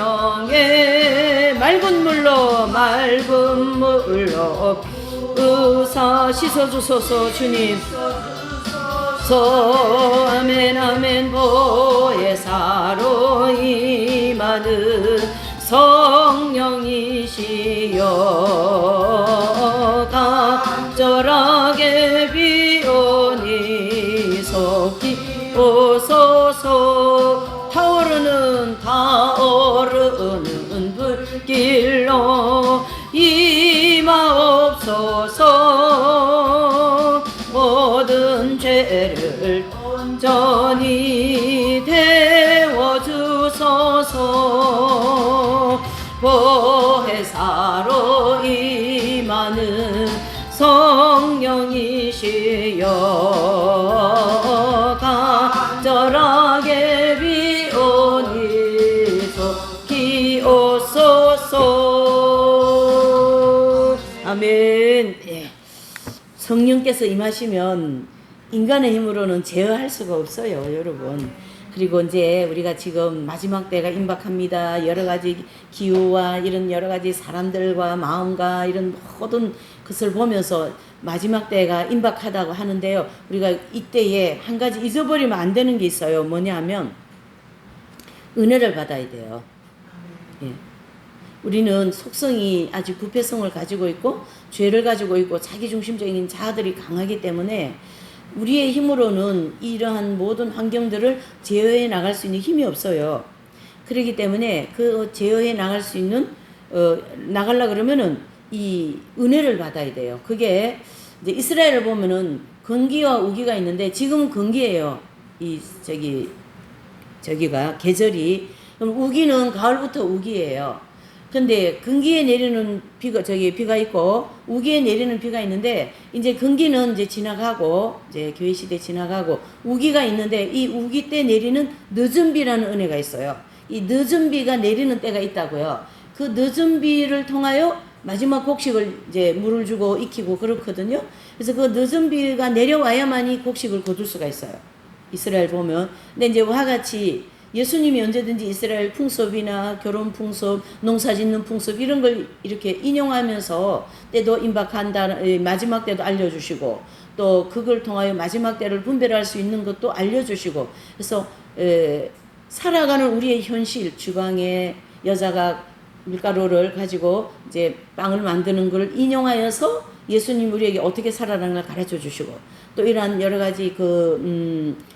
성령의 맑은 물로 의사 씻어주소서 주님. 아멘 아멘. 보혜사로 임하는 성령이시여 간절하게 비오니 속히오소서. 타오르는 불길로 임하옵소서. 모든 죄를 온전히 데워주소서. 보혜사로 임하는 성령이시여 간절하게 비오니 속히오소서. 아멘. 성령께서 임하시면 인간의 힘으로는 제어할 수가 없어요, 여러분. 그리고 이제 우리가 지금 마지막 때가 임박합니다. 여러 가지 기후와 이런 여러 가지 사람들과 마음과 이런 모든 것을 보면서 마지막 때가 임박하다고 하는데요. 우리가 이때에 한 가지 잊어버리면 안 되는 게 있어요. 뭐냐면 은혜를 받아야 돼요. 예. 우리는 속성이 아직 부패성을 가지고 있고 죄를 가지고 있고 자기중심적인 자아들이 강하기 때문에 우리의 힘으로는 이러한 모든 환경들을 제어해 나갈 수 있는 힘이 없어요. 그렇기 때문에 그 제어해 나갈 수 있는 나가려 그러면은 이 은혜를 받아야 돼요. 그게 이제 이스라엘을 보면은 건기와 우기가 있는데 지금은 건기예요. 저기가 계절이. 그럼 우기는 가을부터 우기예요. 근데 건기에 내리는 비가 있고 우기에 내리는 비가 있는데 이제 건기는 이제 지나가고 이제 교회 시대 지나가고 우기가 있는데 이 우기 때 내리는 늦은 비라는 은혜가 있어요. 이 늦은 비가 내리는 때가 있다고요. 그 늦은 비를 통하여 마지막 곡식을 이제 물을 주고 익히고 그렇거든요. 그래서 그 늦은 비가 내려와야만이 곡식을 거둘 수가 있어요. 이스라엘 보면. 근데 이제 와 같이 예수님이 언제든지 이스라엘 풍습이나 결혼 풍습, 농사 짓는 풍습 이런 걸 이렇게 인용하면서 때도 임박한다, 마지막 때도 알려주시고 또 그걸 통하여 마지막 때를 분별할 수 있는 것도 알려주시고 그래서 살아가는 우리의 현실, 주방에 여자가 밀가루를 가지고 이제 빵을 만드는 걸 인용하여서 예수님 우리에게 어떻게 살아가는 걸 가르쳐 주시고 또 이러한 여러 가지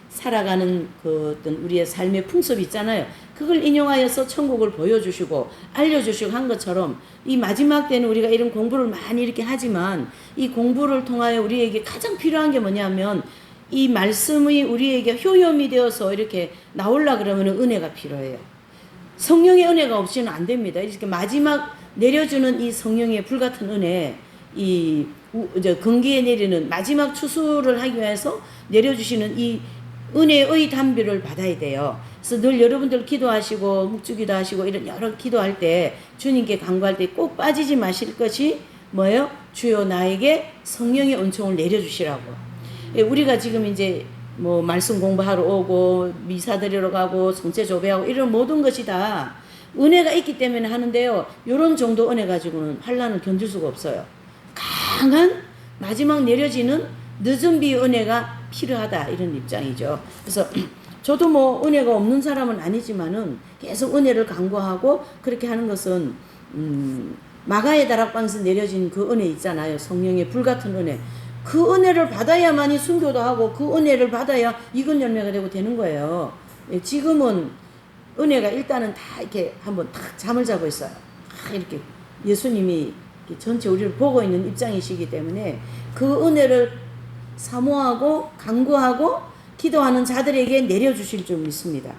살아가는 어떤 우리의 삶의 풍습이 있잖아요. 그걸 인용하여서 천국을 보여주시고 알려주시고 한 것처럼 이 마지막 때는 우리가 이런 공부를 많이 이렇게 하지만 이 공부를 통하여 우리에게 가장 필요한 게 뭐냐면 이 말씀이 우리에게 효염이 되어서 이렇게 나오려 그러면 은혜가 필요해요. 성령의 은혜가 없이는 안 됩니다. 이렇게 마지막 내려주는 이 성령의 불같은 은혜, 건기에 내리는 마지막 추수를 하기 위해서 내려주시는 이 은혜의 담비를 받아야 돼요. 그래서 늘 여러분들 기도하시고 묵주기도 하시고 이런 여러 기도할 때 주님께 간구할 때 꼭 빠지지 마실 것이 뭐예요? 주여 나에게 성령의 은총을 내려주시라고. 우리가 지금 이제 뭐 말씀 공부하러 오고 미사 드리러 가고 성체 조배하고 이런 모든 것이 다 은혜가 있기 때문에 하는데요. 이런 정도 은혜 가지고는 환난을 견딜 수가 없어요. 강한 마지막 내려지는 늦은 비 은혜가 필요하다 이런 입장이죠. 그래서 저도 뭐 은혜가 없는 사람은 아니지만은 계속 은혜를 간구하고 그렇게 하는 것은 마가의 다락방에서 내려진 그 은혜 있잖아요. 성령의 불같은 은혜. 그 은혜를 받아야만이 순교도 하고 그 은혜를 받아야 이건 열매가 되고 되는 거예요. 지금은 은혜가 일단은 다 이렇게 한번 탁 잠을 자고 있어요. 이렇게 예수님이 전체 우리를 보고 있는 입장이시기 때문에 그 은혜를 사모하고 간구하고 기도하는 자들에게 내려주실 줄 믿습니다.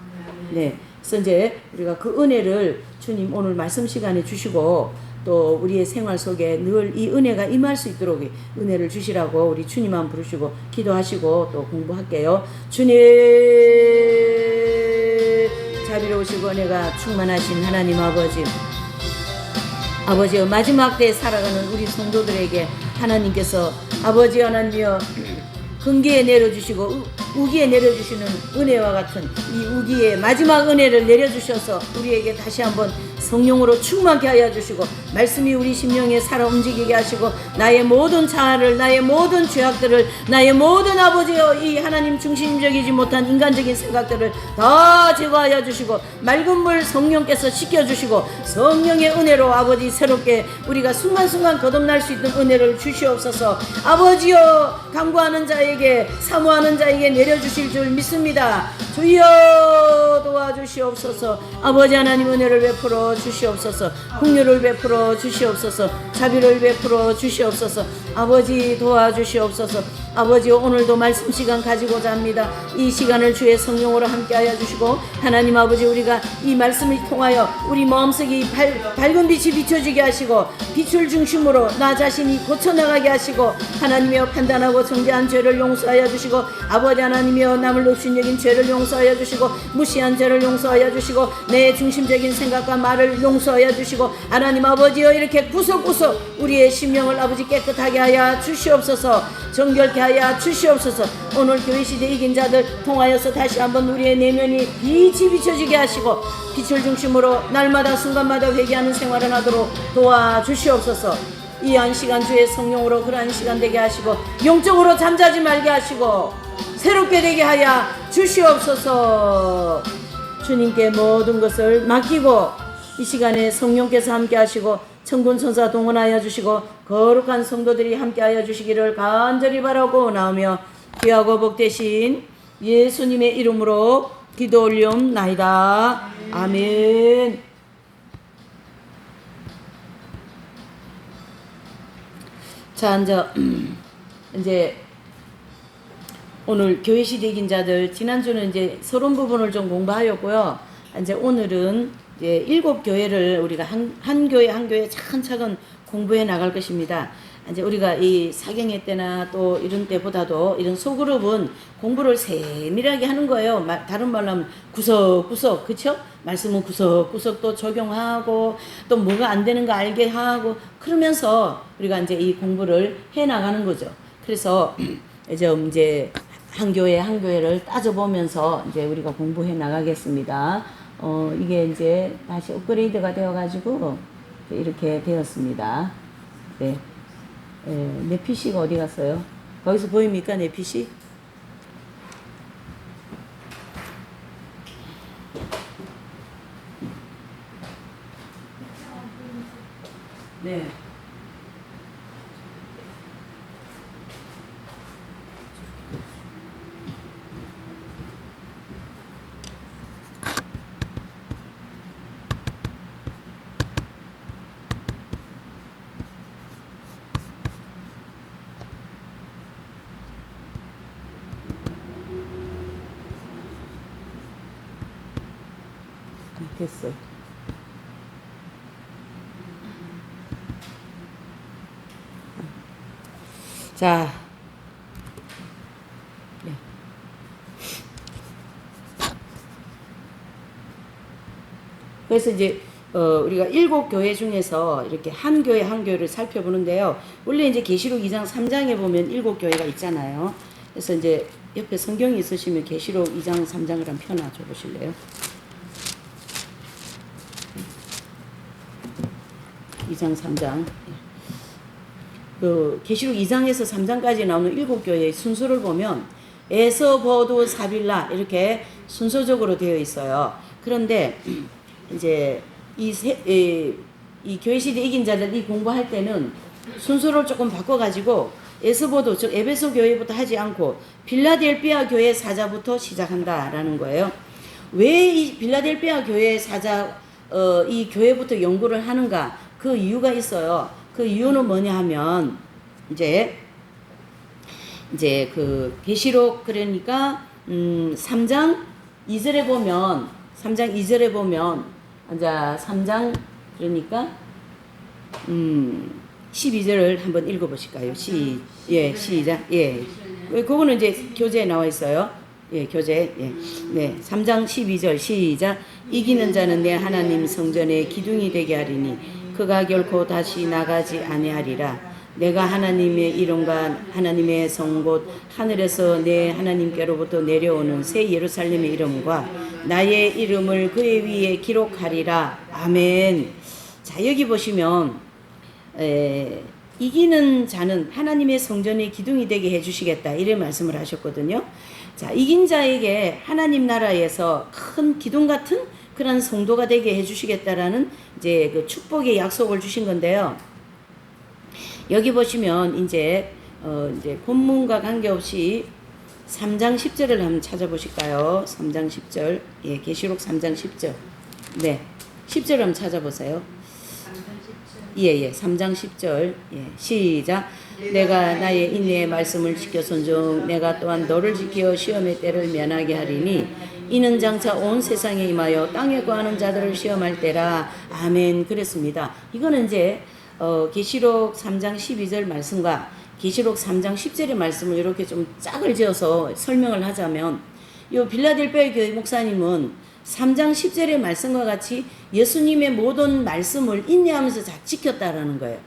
네, 그래서 이제 우리가 그 은혜를 주님 오늘 말씀 시간에 주시고 또 우리의 생활 속에 늘 이 은혜가 임할 수 있도록 은혜를 주시라고 우리 주님 한번 부르시고 기도하시고 또 공부할게요. 주님 자비로우시고 은혜가 충만하신 하나님 아버지여 마지막 때에 살아가는 우리 성도들에게 하나님께서 아버지 하나님이여 근기에 내려주시고 우기에 내려주시는 은혜와 같은 이 우기의 마지막 은혜를 내려주셔서 우리에게 다시 한번 성령으로 충만케 하여 주시고 말씀이 우리 심령에 살아 움직이게 하시고 나의 모든 자아를 나의 모든 죄악들을 나의 모든 아버지여 이 하나님 중심적이지 못한 인간적인 생각들을 다 제거하여 주시고 맑은 물 성령께서 씻겨주시고 성령의 은혜로 아버지 새롭게 우리가 순간순간 거듭날 수 있는 은혜를 주시옵소서. 아버지여 간구하는 자에게 사모하는 자에게 내려주실 줄 믿습니다. 주여 도와주시옵소서. 아버지 하나님 은혜를 베풀어 주시옵소서. 긍휼을 베풀어 주시옵소서. 자비를 베풀어 주시옵소서. 아버지 도와주시옵소서. 아버지 오늘도 말씀 시간 가지고자 합니다. 이 시간을 주의 성령으로 함께하여 주시고 하나님 아버지 우리가 이 말씀을 통하여 우리 마음속에 밝은 빛이 비춰지게 하시고 빛을 중심으로 나 자신이 고쳐나가게 하시고 하나님이여 판단하고 정죄한 죄를 용서하여 주시고 아버지 하나님이여 남을 업신여긴 죄를 용서하여 주시고 무시한 죄를 용서하여 주시고 내 중심적인 생각과 말을 용서하여 주시고 하나님 아버지여 이렇게 구석구석 우리의 심령을 아버지 깨끗하게 하여 주시옵소서. 정결케 하여 주시옵소서. 오늘 교회시대 이긴 자들 통하여서 다시 한번 우리의 내면이 빛이 비춰지게 하시고 빛을 중심으로 날마다 순간마다 회개하는 생활을 하도록 도와주시옵소서. 이 한 시간 주의 성령으로 그러한 시간 되게 하시고 영적으로 잠자지 말게 하시고 새롭게 되게 하여 주시옵소서. 주님께 모든 것을 맡기고 이 시간에 성령께서 함께 하시고 천군 천사 동원하여 주시고 거룩한 성도들이 함께하여 주시기를 간절히 바라고 나오며 귀하고 복되신 예수님의 이름으로 기도 올리옵나이다. 아멘. 자, 이제 오늘 교회시대 이긴 자들 지난주는 이제 서론 부분을 좀 공부하였고요. 이제 오늘은 이제 7교회를 우리가 한 교회 한 교회 차근차근 공부해 나갈 것입니다. 이제 우리가 이 사경회 때나 또 이런 때보다도 이런 소그룹은 공부를 세밀하게 하는 거예요. 다른 말로 하면 구석구석, 그쵸? 말씀은 구석구석 또 적용하고 또 뭐가 안 되는 거 알게 하고 그러면서 우리가 이제 이 공부를 해 나가는 거죠. 그래서 이제 한 교회 한 교회를 따져보면서 이제 우리가 공부해 나가겠습니다. 이게 이제 다시 업그레이드가 되어가지고 이렇게 되었습니다. 네. 내 PC가 어디 갔어요? 거기서 보입니까? 내 PC? 네. 됐어. 자, 네. 그래서 이제 우리가 7교회 중에서 이렇게 한 교회 한 교회를 살펴보는데요. 원래 이제 계시록 2장 3장에 보면 7교회가 있잖아요. 그래서 이제 옆에 성경이 있으시면 계시록 2장 3장을 한번 펴놔줘 보실래요? 2장 3장. 그 계시록 2장에서 3장까지 나오는 7교회의 순서를 보면 에서버두 사빌라 이렇게 순서적으로 되어 있어요. 그런데 이제 이 교회시대 이긴 자들 이 공부할 때는 순서를 조금 바꿔가지고 에스보도 즉 에베소 교회부터 하지 않고 빌라델비아 교회 사자부터 시작한다라는 거예요. 왜 이 빌라델비아 교회 사자 이 교회부터 연구를 하는가? 그 이유가 있어요. 그 이유는 뭐냐 하면 이제 그 계시록 그러니까 3장 2절에 보면 이제 3장 그러니까 12절을 한번 읽어 보실까요? 시작. 예. 그거는 이제 교재에 나와 있어요. 예, 교재. 예. 네. 3장 12절 시작. 이기는 자는 내 하나님 성전의 기둥이 되게 하리니 그가 결코 다시 나가지 아니하리라. 내가 하나님의 이름과 하나님의 성 곧 하늘에서 내 하나님께로부터 내려오는 새 예루살렘의 이름과 나의 이름을 그의 위에 기록하리라. 아멘. 자, 여기 보시면 이기는 자는 하나님의 성전의 기둥이 되게 해주시겠다, 이런 말씀을 하셨거든요. 자, 이긴 자에게 하나님 나라에서 큰 기둥 같은 그런 성도가 되게 해주시겠다라는 이제 그 축복의 약속을 주신 건데요. 여기 보시면 이제 본문과 관계없이 3장 10절을 한번 찾아보실까요? 3장 10절. 예, 계시록 3장 10절. 네. 10절 한번 찾아보세요. 예, 3장 10절. 예, 시작. 내가 나의 인내의 말씀을 지켜 손중 내가 또한 너를 지켜 시험의 때를 면하게 하리니 이는 장차 온 세상에 임하여 땅에 거하는 자들을 시험할 때라. 아멘. 그랬습니다. 이거는 이제 계시록 3장 12절 말씀과 계시록 3장 10절의 말씀을 이렇게 좀 짝을 지어서 설명을 하자면, 이 빌라델피아 교회 목사님은 3장 10절의 말씀과 같이 예수님의 모든 말씀을 인내하면서 다 지켰다라는 거예요.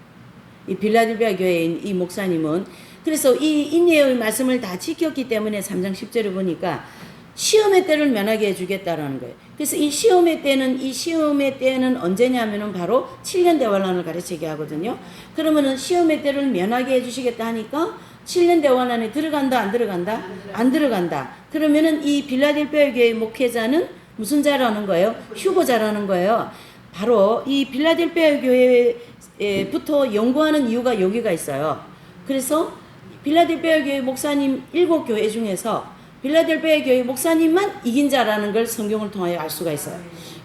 이 빌라델피아 교회의 이 목사님은 그래서 이 인내의 말씀을 다 지켰기 때문에 3장 10절을 보니까 시험의 때를 면하게 해주겠다라는 거예요. 그래서 이 시험의 때는 언제냐면은 바로 7년 대환란을 가르치게 하거든요. 그러면은 시험의 때를 면하게 해주시겠다 하니까 7년 대환란에 들어간다, 안 들어간다? 안 들어간다. 그러면은 이 빌라델피아 교회 목회자는 무슨 자라는 거예요? 휴거자라는 거예요. 바로 이 빌라델피아 교회부터 연구하는 이유가 여기가 있어요. 그래서 빌라델피아 교회 목사님 7교회 중에서 빌라델피아 교회 목사님만 이긴 자라는 걸 성경을 통하여 알 수가 있어요.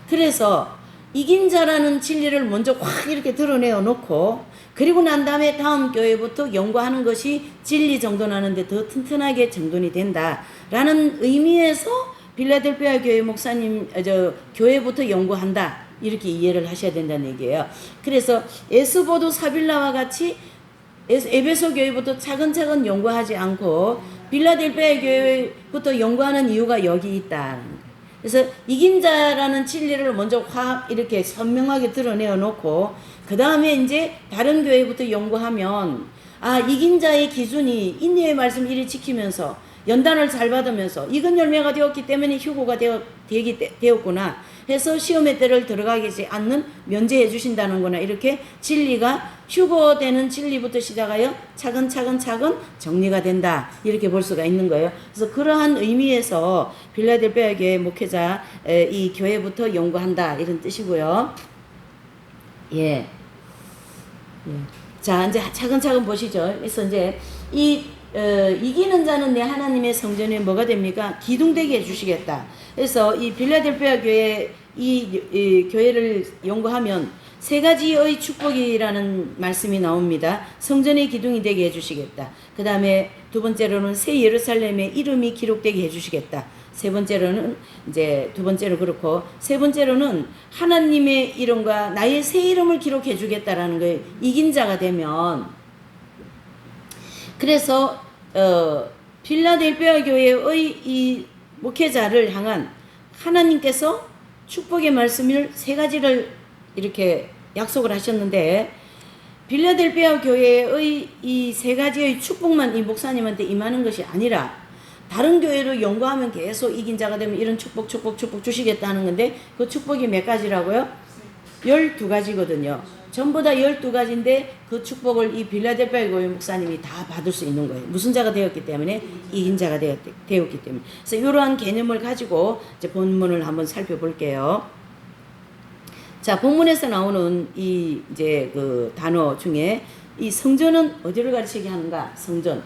그래서 이긴 자라는 진리를 먼저 확 이렇게 드러내어 놓고, 그리고 난 다음에 다음 교회부터 연구하는 것이 진리 정돈하는데 더 튼튼하게 정돈이 된다라는 의미에서 빌라델피아 교회 목사님 교회부터 연구한다, 이렇게 이해를 하셔야 된다는 얘기예요. 그래서 에스보도 사빌라와 같이 에베소 교회부터 차근차근 연구하지 않고 빌라델피아 교회부터 연구하는 이유가 여기 있다. 그래서 이긴 자라는 진리를 먼저 확 이렇게 선명하게 드러내어 놓고, 그 다음에 이제 다른 교회부터 연구하면, 아, 이긴 자의 기준이 인내의 말씀 이리 지키면서 연단을 잘 받으면서 익은 열매가 되었기 때문에 휴고가 되었구나 해서 시험의 때를 들어가지 않는 면제해 주신다는 거나, 이렇게 진리가 휴고되는 진리부터 시작하여 차근차근 정리가 된다, 이렇게 볼 수가 있는 거예요. 그래서 그러한 의미에서 빌라델피아 교회 목회자 이 교회부터 연구한다, 이런 뜻이고요. 예. 자, 이제 차근차근 보시죠. 그래서 이제 이기는 자는 내 하나님의 성전에 뭐가 됩니까? 기둥되게 해주시겠다. 그래서 이 빌라델피아 교회 이 교회를 연구하면 세 가지의 축복이라는 말씀이 나옵니다. 성전의 기둥이 되게 해주시겠다. 그 다음에 두 번째로는 새 예루살렘의 이름이 기록되게 해주시겠다. 세 번째로는 이제 두 번째로 그렇고, 세 번째로는 하나님의 이름과 나의 새 이름을 기록해 주겠다라는 거예요. 이긴 자가 되면. 그래서 필라델피아 교회의 이 목회자를 향한 하나님께서 축복의 말씀을 세 가지를 이렇게 약속을 하셨는데, 필라델피아 교회의 이 세 가지의 축복만 이 목사님한테 임하는 것이 아니라 다른 교회로 연구하면 계속 이긴 자가 되면 이런 축복 주시겠다 하는 건데, 그 축복이 몇 가지라고요? 12가지거든요. 전부 다 12가지인데 그 축복을 이 빌라델피아 교회 목사님이 다 받을 수 있는 거예요. 무슨 자가 되었기 때문에? 이긴 자가 되었기 때문에. 그래서 이러한 개념을 가지고 이제 본문을 한번 살펴볼게요. 자, 본문에서 나오는 이 이제 그 단어 중에 이 성전은 어디를 가르치게 하는가? 성전.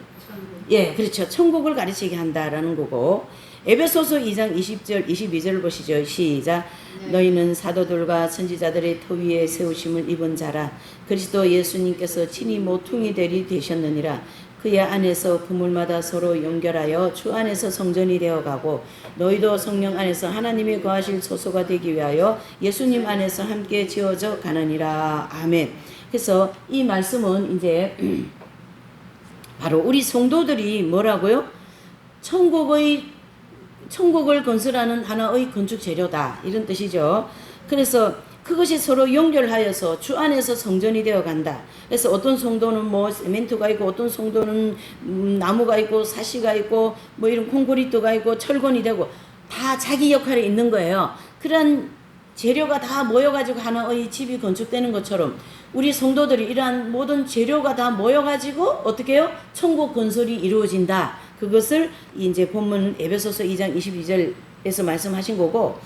예, 그렇죠. 천국을 가르치게 한다라는 거고, 에베소서 2장 20절 22절을 보시죠. 시작. 너희는 사도들과 선지자들의 터 위에 세우심을 입은 자라. 그리스도 예수님께서 친히 모퉁이 대리 되셨느니라. 그의 안에서 그물마다 서로 연결하여 주 안에서 성전이 되어가고, 너희도 성령 안에서 하나님이 거하실 소소가 되기 위하여 예수님 안에서 함께 지어져 가느니라. 아멘. 그래서 이 말씀은 이제 바로 우리 성도들이 뭐라고요? 천국을 건설하는 하나의 건축 재료다, 이런 뜻이죠. 그래서 그것이 서로 연결하여서 주 안에서 성전이 되어 간다. 그래서 어떤 성도는 뭐 세멘트가 있고 어떤 성도는 나무가 있고 사시가 있고 뭐 이런 콘크리트가 있고 철근이 되고 다 자기 역할이 있는 거예요. 그런 재료가 다 모여가지고 하나의 집이 건축되는 것처럼 우리 성도들이 이러한 모든 재료가 다 모여가지고 어떻게 해요? 천국 건설이 이루어진다. 그것을 이제 본문 에베소서 2장 22절에서 말씀하신 거고,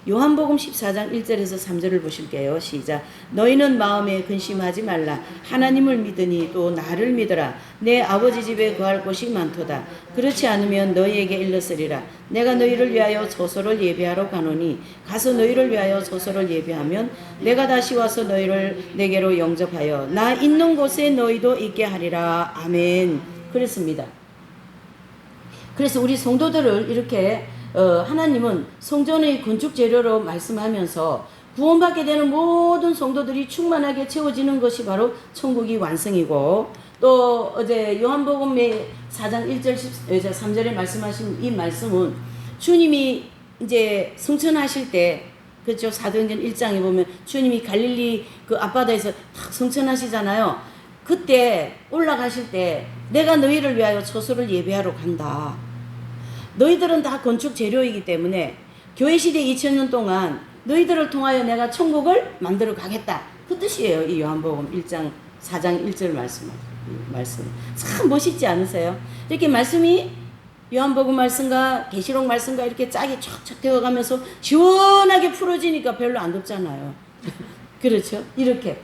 요한복음 14장 1절에서 3절을 보실게요. 시작. 너희는 마음에 근심하지 말라. 하나님을 믿으니 또 나를 믿어라. 내 아버지 집에 거할 곳이 많도다. 그렇지 않으면 너희에게 일렀으리라. 내가 너희를 위하여 처소를 예비하러 가노니 가서 너희를 위하여 처소를 예비하면 내가 다시 와서 너희를 내게로 영접하여 나 있는 곳에 너희도 있게 하리라. 아멘. 그렇습니다. 그래서 우리 성도들을 이렇게 하나님은 성전의 건축 재료로 말씀하면서 구원받게 되는 모든 성도들이 충만하게 채워지는 것이 바로 천국이 완성이고, 또 어제 요한복음의 4장 1절 3절에 말씀하신 이 말씀은 주님이 이제 성천하실 때, 그렇죠? 사도행전 1장에 보면 주님이 갈릴리 그 앞바다에서 탁 성천하시잖아요. 그때 올라가실 때 내가 너희를 위하여 처소를 예비하러 간다. 너희들은 다 건축 재료이기 때문에 교회 시대 2000년 동안 너희들을 통하여 내가 천국을 만들어 가겠다. 그 뜻이에요. 이 요한복음 1장 4장 1절 말씀. 참 멋있지 않으세요? 이렇게 말씀이 요한복음 말씀과 계시록 말씀과 이렇게 짝이 촥촥 되어가면서 시원하게 풀어지니까 별로 안 덥잖아요. 그렇죠? 이렇게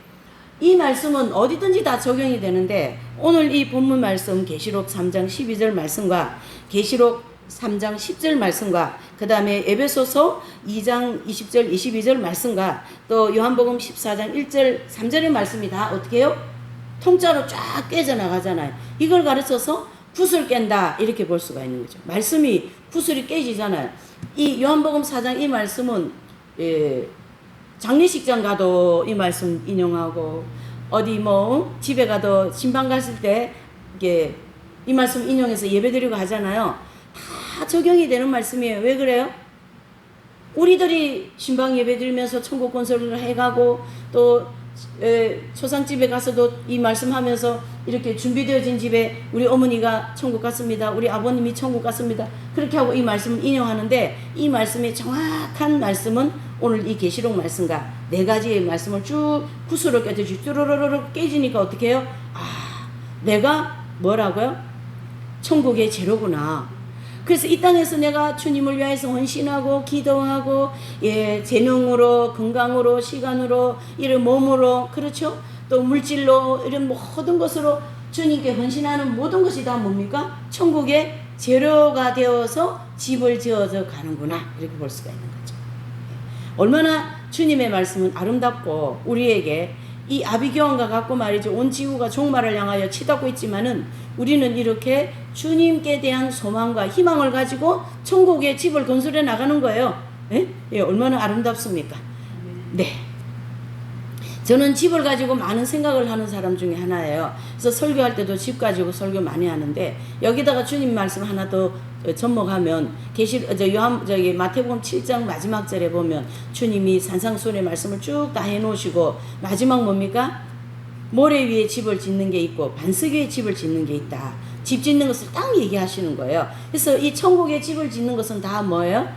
이 말씀은 어디든지 다 적용이 되는데, 오늘 이 본문 말씀 계시록 3장 12절 말씀과 계시록 3장 10절 말씀과 그 다음에 에베소서 2장 20절 22절 말씀과 또 요한복음 14장 1절 3절의 말씀이 다 어떻게 해요? 통짜로 쫙 깨져나가잖아요. 이걸 가르쳐서 구슬 깬다 이렇게 볼 수가 있는 거죠. 말씀이 구슬이 깨지잖아요. 이 요한복음 4장 이 말씀은 장례식장 가도 이 말씀 인용하고, 어디 뭐 집에 가도 신방 갔을 때 이게 이 말씀 인용해서 예배드리고 하잖아요. 다 적용이 되는 말씀이에요. 왜 그래요? 우리들이 신방 예배드리면서 천국 건설을 해가고, 또 초상집에 가서도 이 말씀하면서 이렇게 준비되어진 집에 우리 어머니가 천국 갔습니다. 우리 아버님이 천국 갔습니다. 그렇게 하고 이 말씀을 인용하는데, 이 말씀의 정확한 말씀은 오늘 이 계시록 말씀과 네 가지의 말씀을 쭉 구슬로 깨듯이 쭈르르르 깨지니까 어떻게 해요? 아, 내가 뭐라고요? 천국의 재료구나. 그래서 이 땅에서 내가 주님을 위해서 헌신하고 기도하고, 재능으로, 건강으로, 시간으로, 이런 몸으로, 그렇죠? 또 물질로, 이런 모든 것으로 주님께 헌신하는 모든 것이 다 뭡니까? 천국의 재료가 되어서 집을 지어서 가는구나. 이렇게 볼 수가 있는 거죠. 얼마나 주님의 말씀은 아름답고 우리에게 이 아비규환과 같고 말이죠. 온 지구가 종말을 향하여 치닫고 있지만은 우리는 이렇게 주님께 대한 소망과 희망을 가지고 천국의 집을 건설해 나가는 거예요. 얼마나 아름답습니까? 네. 저는 집을 가지고 많은 생각을 하는 사람 중에 하나예요. 그래서 설교할 때도 집 가지고 설교 많이 하는데, 여기다가 주님 말씀 하나 더 접목하면 마태복음 7장 마지막 절에 보면 주님이 산상수훈의 말씀을 쭉 다 해놓으시고, 마지막 뭡니까? 모래 위에 집을 짓는 게 있고 반석 위에 집을 짓는 게 있다. 집 짓는 것을 딱 얘기하시는 거예요. 그래서 이 천국에 집을 짓는 것은 다 뭐예요?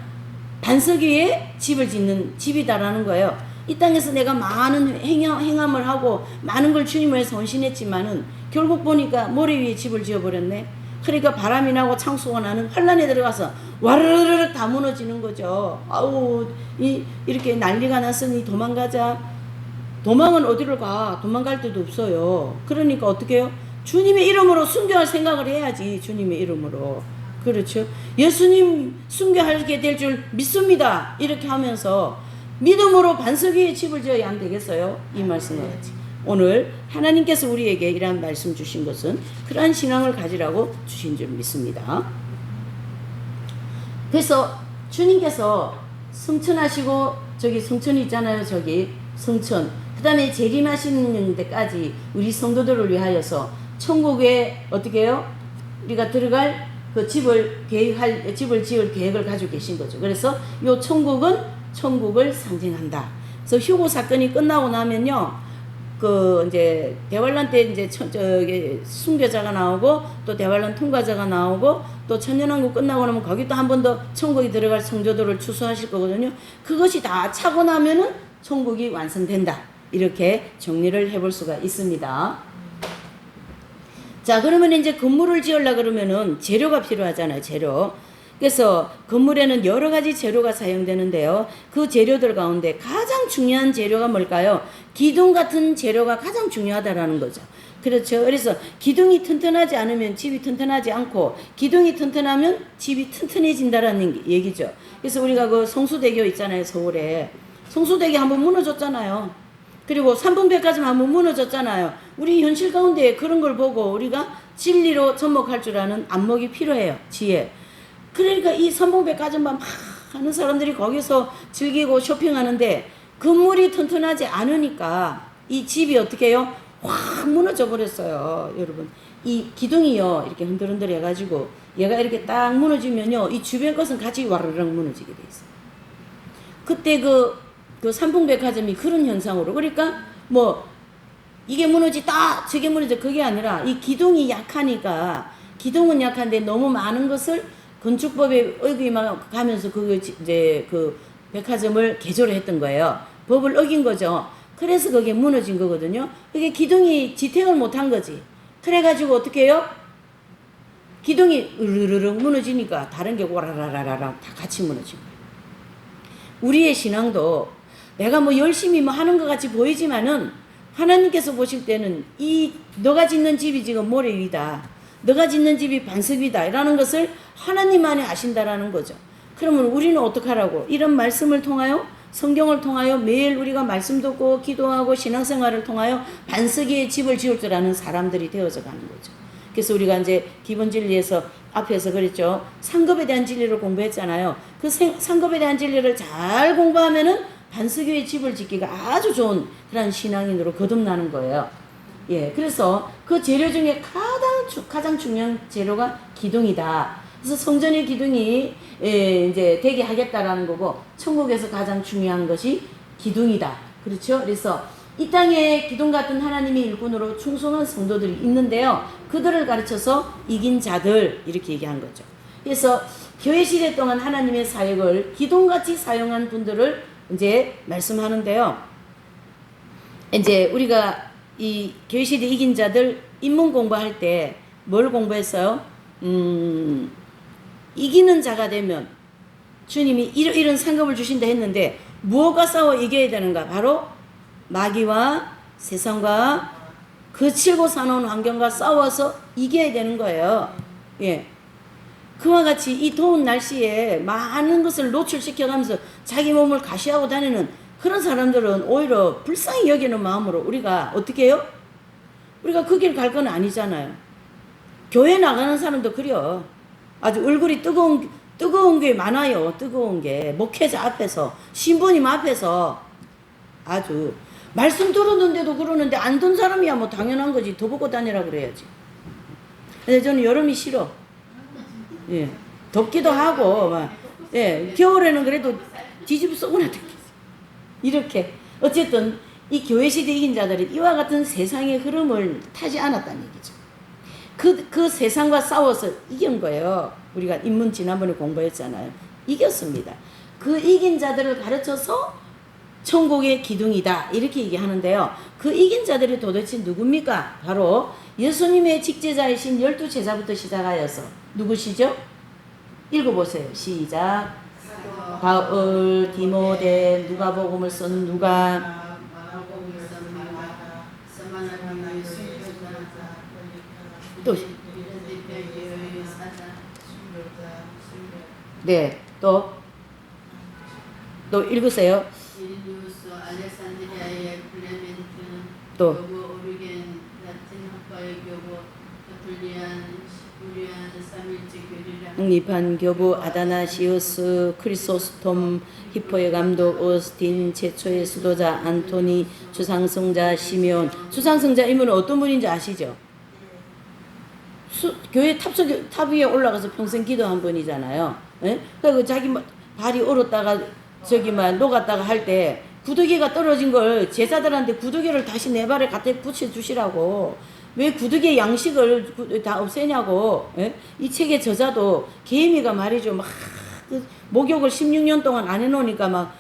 반석 위에 집을 짓는 집이다라는 거예요. 이 땅에서 내가 많은 행함을 하고 많은 걸 주님을 위해서 헌신했지만은 결국 보니까 모래 위에 집을 지어버렸네. 그러니까 바람이 나고 창수가 나는 환란에 들어가서 와르르르 다 무너지는 거죠. 아우, 이렇게 난리가 났으니 도망가자. 도망은 어디를 가? 도망갈 데도 없어요. 그러니까 어떻게 해요? 주님의 이름으로 순교할 생각을 해야지. 주님의 이름으로. 그렇죠? 예수님 순교하게 될 줄 믿습니다. 이렇게 하면서 믿음으로 반석 위에 집을 지어야 안 되겠어요? 이 말씀과 같이. 오늘 하나님께서 우리에게 이러한 말씀 주신 것은 그러한 신앙을 가지라고 주신 줄 믿습니다. 그래서 주님께서 성천하시고, 저기 성천이 있잖아요. 저기 성천. 그 다음에 재림하시는 데까지 우리 성도들을 위하여서 천국에 어떻게 해요? 우리가 들어갈 그 집을 지을 계획을 가지고 계신 거죠. 그래서 이 천국은 천국을 상징한다. 그래서 휴고 사건이 끝나고 나면요. 그 이제 대환란 때 이제 저기 순교자가 나오고 또 대환란 통과자가 나오고 또 천년왕국 끝나고 나면 거기 또 한 번 더 천국에 들어갈 성도들을 추수하실 거거든요. 그것이 다 차고 나면은 천국이 완성된다. 이렇게 정리를 해볼 수가 있습니다. 자, 그러면 이제 건물을 지으려 그러면은 재료가 필요하잖아요. 재료. 그래서 건물에는 여러 가지 재료가 사용되는데요. 그 재료들 가운데 가장 중요한 재료가 뭘까요? 기둥 같은 재료가 가장 중요하다라는 거죠. 그렇죠. 그래서 기둥이 튼튼하지 않으면 집이 튼튼하지 않고 기둥이 튼튼하면 집이 튼튼해진다라는 얘기죠. 그래서 우리가 그 성수대교 있잖아요. 서울에. 성수대교 한번 무너졌잖아요. 그리고 삼풍백화점 한번 무너졌잖아요. 우리 현실 가운데 그런 걸 보고 우리가 진리로 접목할 줄 아는 안목이 필요해요. 지혜. 그러니까 이 삼풍백화점만 막 하는 사람들이 거기서 즐기고 쇼핑하는데 건물이 튼튼하지 않으니까 이 집이 어떻게 해요? 확 무너져 버렸어요. 여러분. 이 기둥이요. 이렇게 흔들흔들 해가지고 얘가 이렇게 딱 무너지면요. 이 주변 것은 같이 와르르 무너지게 돼 있어요. 그때 그 삼풍백화점이 그런 현상으로. 그러니까 뭐 이게 무너지다 저게 무너져 그게 아니라 이 기둥이 약하니까 기둥은 약한데 너무 많은 것을 건축법에 어기만 가면서 그 이제 그 백화점을 개조를 했던 거예요. 법을 어긴 거죠. 그래서 그게 무너진 거거든요. 그게 기둥이 지탱을 못한 거지. 그래가지고 어떻게 해요? 기둥이 으르르르 무너지니까 다른 게 와라라라라 다 같이 무너진 거예요. 우리의 신앙도 내가 뭐 열심히 뭐 하는 것 같이 보이지만은 하나님께서 보실 때는 이 너가 짓는 집이 지금 모래 위다. 너가 짓는 집이 반석이다. 라는 것을 하나님만이 아신다라는 거죠. 그러면 우리는 어떡하라고? 이런 말씀을 통하여 성경을 통하여 매일 우리가 말씀 듣고 기도하고 신앙생활을 통하여 반석의 집을 지을 줄 아는 사람들이 되어져 가는 거죠. 그래서 우리가 이제 기본 진리에서 앞에서 그랬죠. 상급에 대한 진리를 공부했잖아요. 그 상급에 대한 진리를 잘 공부하면은 반석 위에 집을 짓기가 아주 좋은 그런 신앙인으로 거듭나는 거예요. 예, 그래서 그 재료 중에 가장 중요한 재료가 기둥이다. 그래서 성전의 기둥이 이제 되게 하겠다라는 거고 천국에서 가장 중요한 것이 기둥이다. 그렇죠? 그래서 이 땅에 기둥 같은 하나님의 일꾼으로 충성한 성도들이 있는데요. 그들을 가르쳐서 이긴 자들 이렇게 얘기한 거죠. 그래서 교회 시대 동안 하나님의 사역을 기둥같이 사용한 분들을 이제 말씀하는데요. 이제 우리가 이 교회 시대 이긴 자들 인문 공부할 때 뭘 공부했어요? 이기는 자가 되면 주님이 이런 상급을 주신다 했는데 무엇과 싸워 이겨야 되는가? 바로 마귀와 세상과 거칠고 사나운 환경과 싸워서 이겨야 되는 거예요. 예. 그와 같이 이 더운 날씨에 많은 것을 노출시켜가면서 자기 몸을 가시하고 다니는 그런 사람들은 오히려 불쌍히 여기는 마음으로 우리가 어떻게 해요? 우리가 그 길 갈 건 아니잖아요. 교회 나가는 사람도 그래요. 아주 얼굴이 뜨거운 게 많아요. 뜨거운 게. 목회자 앞에서, 신부님 앞에서 아주 말씀 들었는데도 그러는데 안 든 사람이야 뭐 당연한 거지. 더 벗고 다니라 그래야지. 근데 저는 여름이 싫어. 예. 덥기도 하고, 막, 예. 겨울에는 그래도 뒤집어 쏘거나 듣겠어. 이렇게. 어쨌든 이 교회 시대 이긴 자들이 이와 같은 세상의 흐름을 타지 않았다는 얘기죠. 그 세상과 싸워서 이긴 거예요. 우리가 인문 지난번에 공부했잖아요. 이겼습니다. 그 이긴 자들을 가르쳐서 천국의 기둥이다. 이렇게 얘기하는데요. 그 이긴 자들이 도대체 누굽니까? 바로 예수님의 직제자이신 12제자부터 시작하여서 누구시죠? 읽어보세요. 시작. 바울, 디모데, 누가복음을 쓴 누가, 또, 네, 또 읽으세요. 또, 니판 교부 아다나시우스 크리소스톰 히포의 감독 오스틴 최초의 수도자 안토니 주상승자 시me온. 주상승자 이분은 어떤 분인지 아시죠? 교회 탑 위에 올라가서 평생 기도한 분이잖아요. 예? 그리고 자기 발이 얼었다가 저기 막 녹았다가 할 때 구더기가 떨어진 걸 제자들한테 구더기를 다시 내 발에 갖다 붙여주시라고. 왜 구더기의 양식을 다 없애냐고. 예? 이 책의 저자도 개미가 말이죠. 막 목욕을 16년 동안 안 해놓으니까 막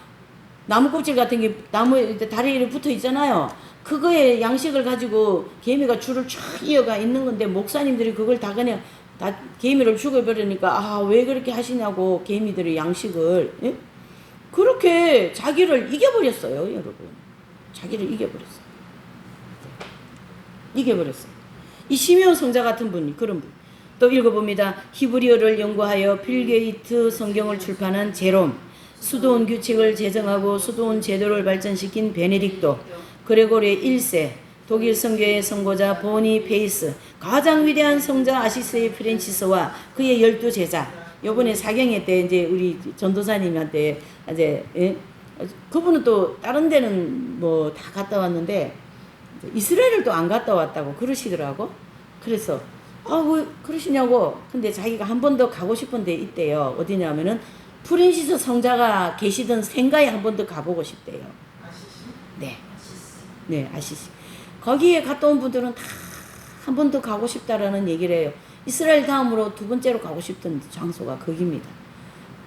나무 껍질 같은 게 나무 다리에 붙어 있잖아요. 그거에 양식을 가지고 개미가 줄을 쫙 이어가 있는 건데 목사님들이 그걸 다 그냥 다 개미를 죽여버리니까 아, 왜 그렇게 하시냐고 개미들의 양식을. 예? 그렇게 자기를 이겨버렸어요, 여러분. 자기를 이겨버렸어요. 이겨버렸어요. 이 시me온 성자 같은 분이 그런 분. 또 읽어봅니다. 히브리어를 연구하여 필게이트 성경을 출판한 제롬, 수도원 규칙을 제정하고 수도원 제도를 발전시킨 베네딕토, 그레고리 1세, 독일 성교의 선고자 보니 페이스, 가장 위대한 성자 아시스의 프란치스와 그의 12제자. 요번에 사경회 때 이제 우리 전도사님한테 이제 예? 그분은 또 다른 데는 뭐 다 갔다 왔는데 이스라엘을 또 안 갔다 왔다고 그러시더라고. 그래서 왜 그러시냐고. 근데 자기가 한 번 더 가고 싶은 데 있대요. 어디냐면은 프란시스 성자가 계시던 생가에 한 번 더 가보고 싶대요. 네. 네, 아시시. 거기에 갔다 온 분들은 다 한 번 더 가고 싶다라는 얘기를 해요. 이스라엘 다음으로 두 번째로 가고 싶던 장소가 거기입니다.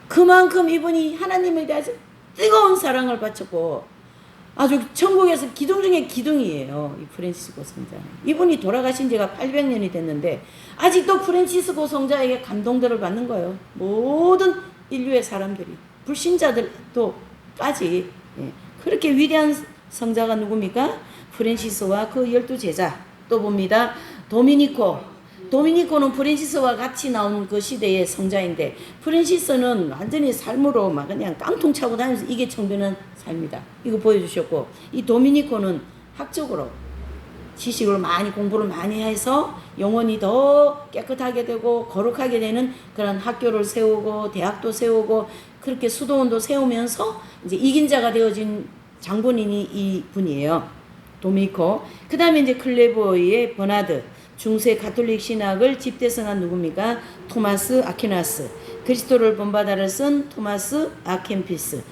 그만큼 이분이 하나님에 대해서 뜨거운 사랑을 바쳤고 아주 천국에서 기둥 중에 기둥이에요. 이 프란시스코 성자는. 이분이 돌아가신 지가 800년이 됐는데 아직도 프란시스코 성자에게 감동들을 받는 거예요. 모든 인류의 사람들이, 불신자들도까지. 예. 그렇게 위대한 성자가 누굽니까? 프란시스와 그 12제자. 또 봅니다. 도미니코는 프란시스와 같이 나온 그 시대의 성자인데 프란시스는 완전히 삶으로 막 그냥 깡통 차고 다니면서 이게 청변한 삶이다. 이거 보여주셨고, 이 도미니코는 학적으로 지식을 많이 공부를 많이 해서 영혼이 더 깨끗하게 되고 거룩하게 되는 그런 학교를 세우고 대학도 세우고 그렇게 수도원도 세우면서 이제 이긴 자가 되어진 장본인이 이 분이에요. 도미니코. 그 다음에 이제 클레보의 버나드. 중세 가톨릭 신학을 집대성한 누굽니까? 토마스 아퀴나스. 그리스도를 본받아를 쓴 토마스 아켄피스.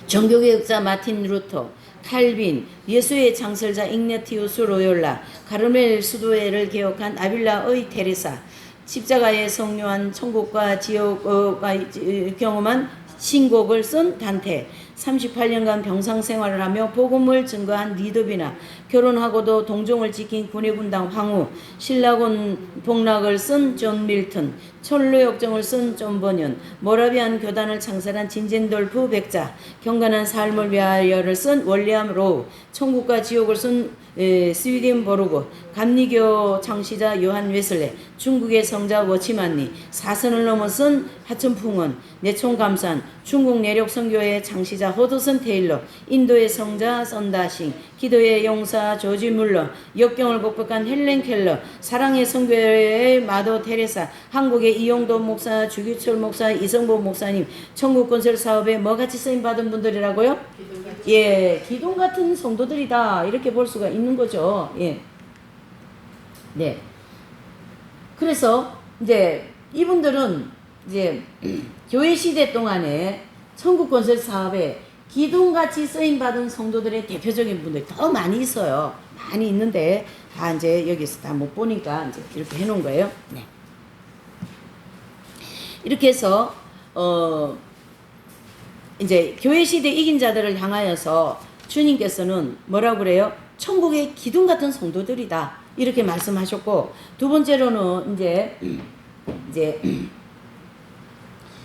종교개혁자 마틴 루터. 칼빈. 예수의 창설자 igna티우스 로욜라. 가르멜 수도회를 개혁한 아빌라의 테레사. 십자가의 성료한 천국과 지옥을 경험한 신곡을 쓴 단테. 38년간 병상 생활을 하며 복음을 증거한 리드비나. 결혼하고도 동종을 지킨 군의군당 황후. 신라곤 복락을 쓴 존 밀턴. 철로역정을 쓴 존 버년. 모라비안 교단을 창설한 진젠돌프 백자. 경건한 삶을 위하여를 쓴 월리엄 로우. 천국과 지옥을 쓴 스위덴 버루고. 감리교 창시자 요한 웨슬레. 중국의 성자 워치만니. 사선을 넘어선 하천풍원. 내총감산. 중국 내력 선교회 창시자 허드슨 테일러. 인도의 성자 선다싱. 기도의 용사 조지 물러. 역경을 극복한 헬렌 켈러. 사랑의 선교회의 마더 테레사. 한국의 이용도 목사, 주규철 목사, 이성보 목사님. 천국 건설 사업에 뭐같이 쓰임받은 분들이라고요? 예, 기둥 같은 성도들이다. 이렇게 볼 수가 있는 거죠. 예. 네. 그래서 이제 이분들은 이제 교회 시대 동안에 천국 건설 사업에 기둥같이 쓰임받은 성도들의 대표적인 분들이 더 많이 있어요. 많이 있는데 다 이제 여기서 다 못 보니까 이제 이렇게 해놓은 거예요. 네. 이렇게 해서 이제 교회 시대 이긴 자들을 향하여서 주님께서는 뭐라고 그래요? 천국의 기둥 같은 성도들이다. 이렇게 말씀하셨고, 두 번째로는 이제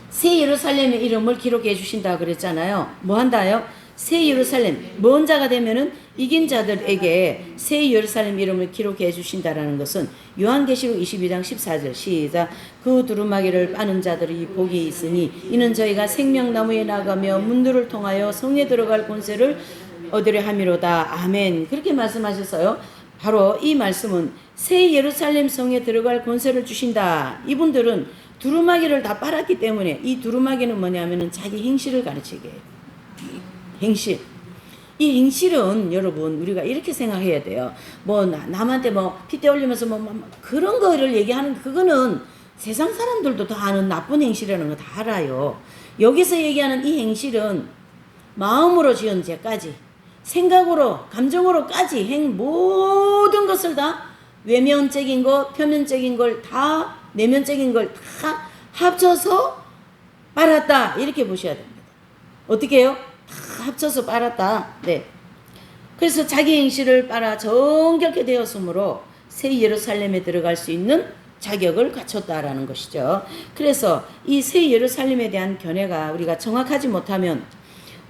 새 예루살렘의 이름을 기록해 주신다 그랬잖아요. 뭐 한다요? 새 예루살렘. 먼 자가 되면은 이긴 자들에게 새 예루살렘 이름을 기록해 주신다라는 것은 요한계시록 22장 14절 시작. 그 두루마기를 빠는 자들이 복이 있으니 이는 저희가 생명나무에 나가며 문들을 통하여 성에 들어갈 권세를 얻으려 함이로다. 아멘. 그렇게 말씀하셨어요. 바로 이 말씀은 새 예루살렘 성에 들어갈 권세를 주신다. 이분들은 두루마기를 다 빨았기 때문에, 이 두루마기는 뭐냐면은 자기 행실을 가르치게 해요. 행실. 이 행실은 여러분 우리가 이렇게 생각해야 돼요. 뭐 남한테 뭐 핏대 올리면서 뭐 그런 거를 얘기하는, 그거는 세상 사람들도 다 아는 나쁜 행실이라는 거 다 알아요. 여기서 얘기하는 이 행실은 마음으로 지은 죄까지, 생각으로, 감정으로까지 행 모든 것을 다 외면적인 것, 표면적인 걸 다, 내면적인 걸 다 합쳐서 빨았다. 이렇게 보셔야 됩니다. 어떻게 해요? 다 합쳐서 빨았다. 네. 그래서 자기 행실을 빨아 정결케 되었으므로 새 예루살렘에 들어갈 수 있는 자격을 갖췄다라는 것이죠. 그래서 이 새 예루살렘에 대한 견해가 우리가 정확하지 못하면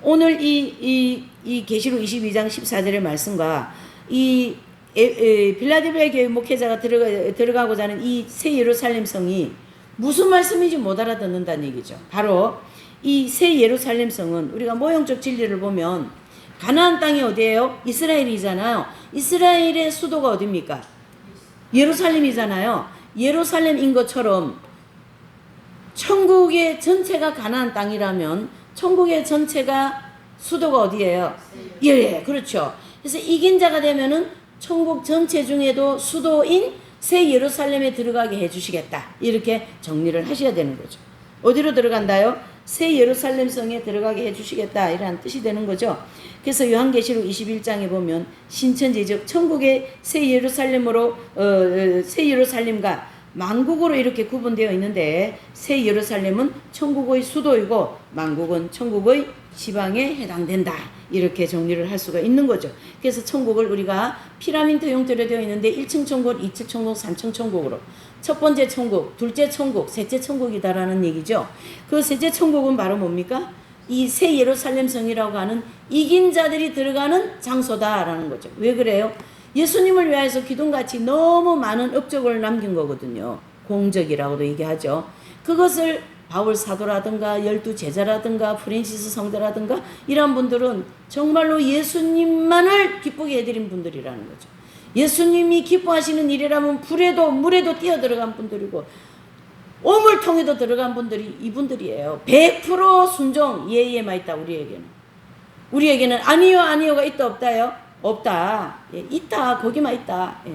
오늘 이 계시록 22장 14절의 말씀과 이 빌라델비아 교회 목회자가 들어가고자 하는 이 새 예루살렘 성이 무슨 말씀인지 못 알아듣는다는 얘기죠. 바로 이 새 예루살렘 성은 우리가 모형적 진리를 보면 가나안 땅이 어디예요? 이스라엘이잖아요. 이스라엘의 수도가 어디입니까? 예루살렘이잖아요. 예루살렘인 것처럼 천국의 전체가 가나안 땅이라면 천국의 전체가 수도가 어디예요? 예, 그렇죠. 그래서 이긴 자가 되면은 천국 전체 중에도 수도인 새 예루살렘에 들어가게 해주시겠다. 이렇게 정리를 하셔야 되는 거죠. 어디로 들어간다요? 새 예루살렘 성에 들어가게 해주시겠다. 이라는 뜻이 되는 거죠. 그래서 요한계시록 21장에 보면 신천지 즉 천국의 새 예루살렘으로 새 예루살렘과 만국으로 이렇게 구분되어 있는데 새 예루살렘은 천국의 수도이고 만국은 천국의 지방에 해당된다. 이렇게 정리를 할 수가 있는 거죠. 그래서 천국을 우리가 피라미드 형태로 되어 있는데 1층 천국, 2층 천국, 3층 천국으로 첫 번째 천국, 둘째 천국, 셋째 천국이다라는 얘기죠. 그 셋째 천국은 바로 뭡니까? 이 새 예루살렘 성이라고 하는 이긴 자들이 들어가는 장소다라는 거죠. 왜 그래요? 예수님을 위해서 기둥같이 너무 많은 업적을 남긴 거거든요. 공적이라고도 얘기하죠. 그것을 바울 사도라든가 12제자라든가 프랜시스 성도라든가 이런 분들은 정말로 예수님만을 기쁘게 해드린 분들이라는 거죠. 예수님이 기뻐하시는 일이라면 불에도 물에도 뛰어들어간 분들이고 오물통에도 들어간 분들이 이분들이에요. 100% 순종 예에만 있다. 우리에게는 아니요 아니요가 있다 없다요? 없다. 예, 있다. 거기만 있다. 예.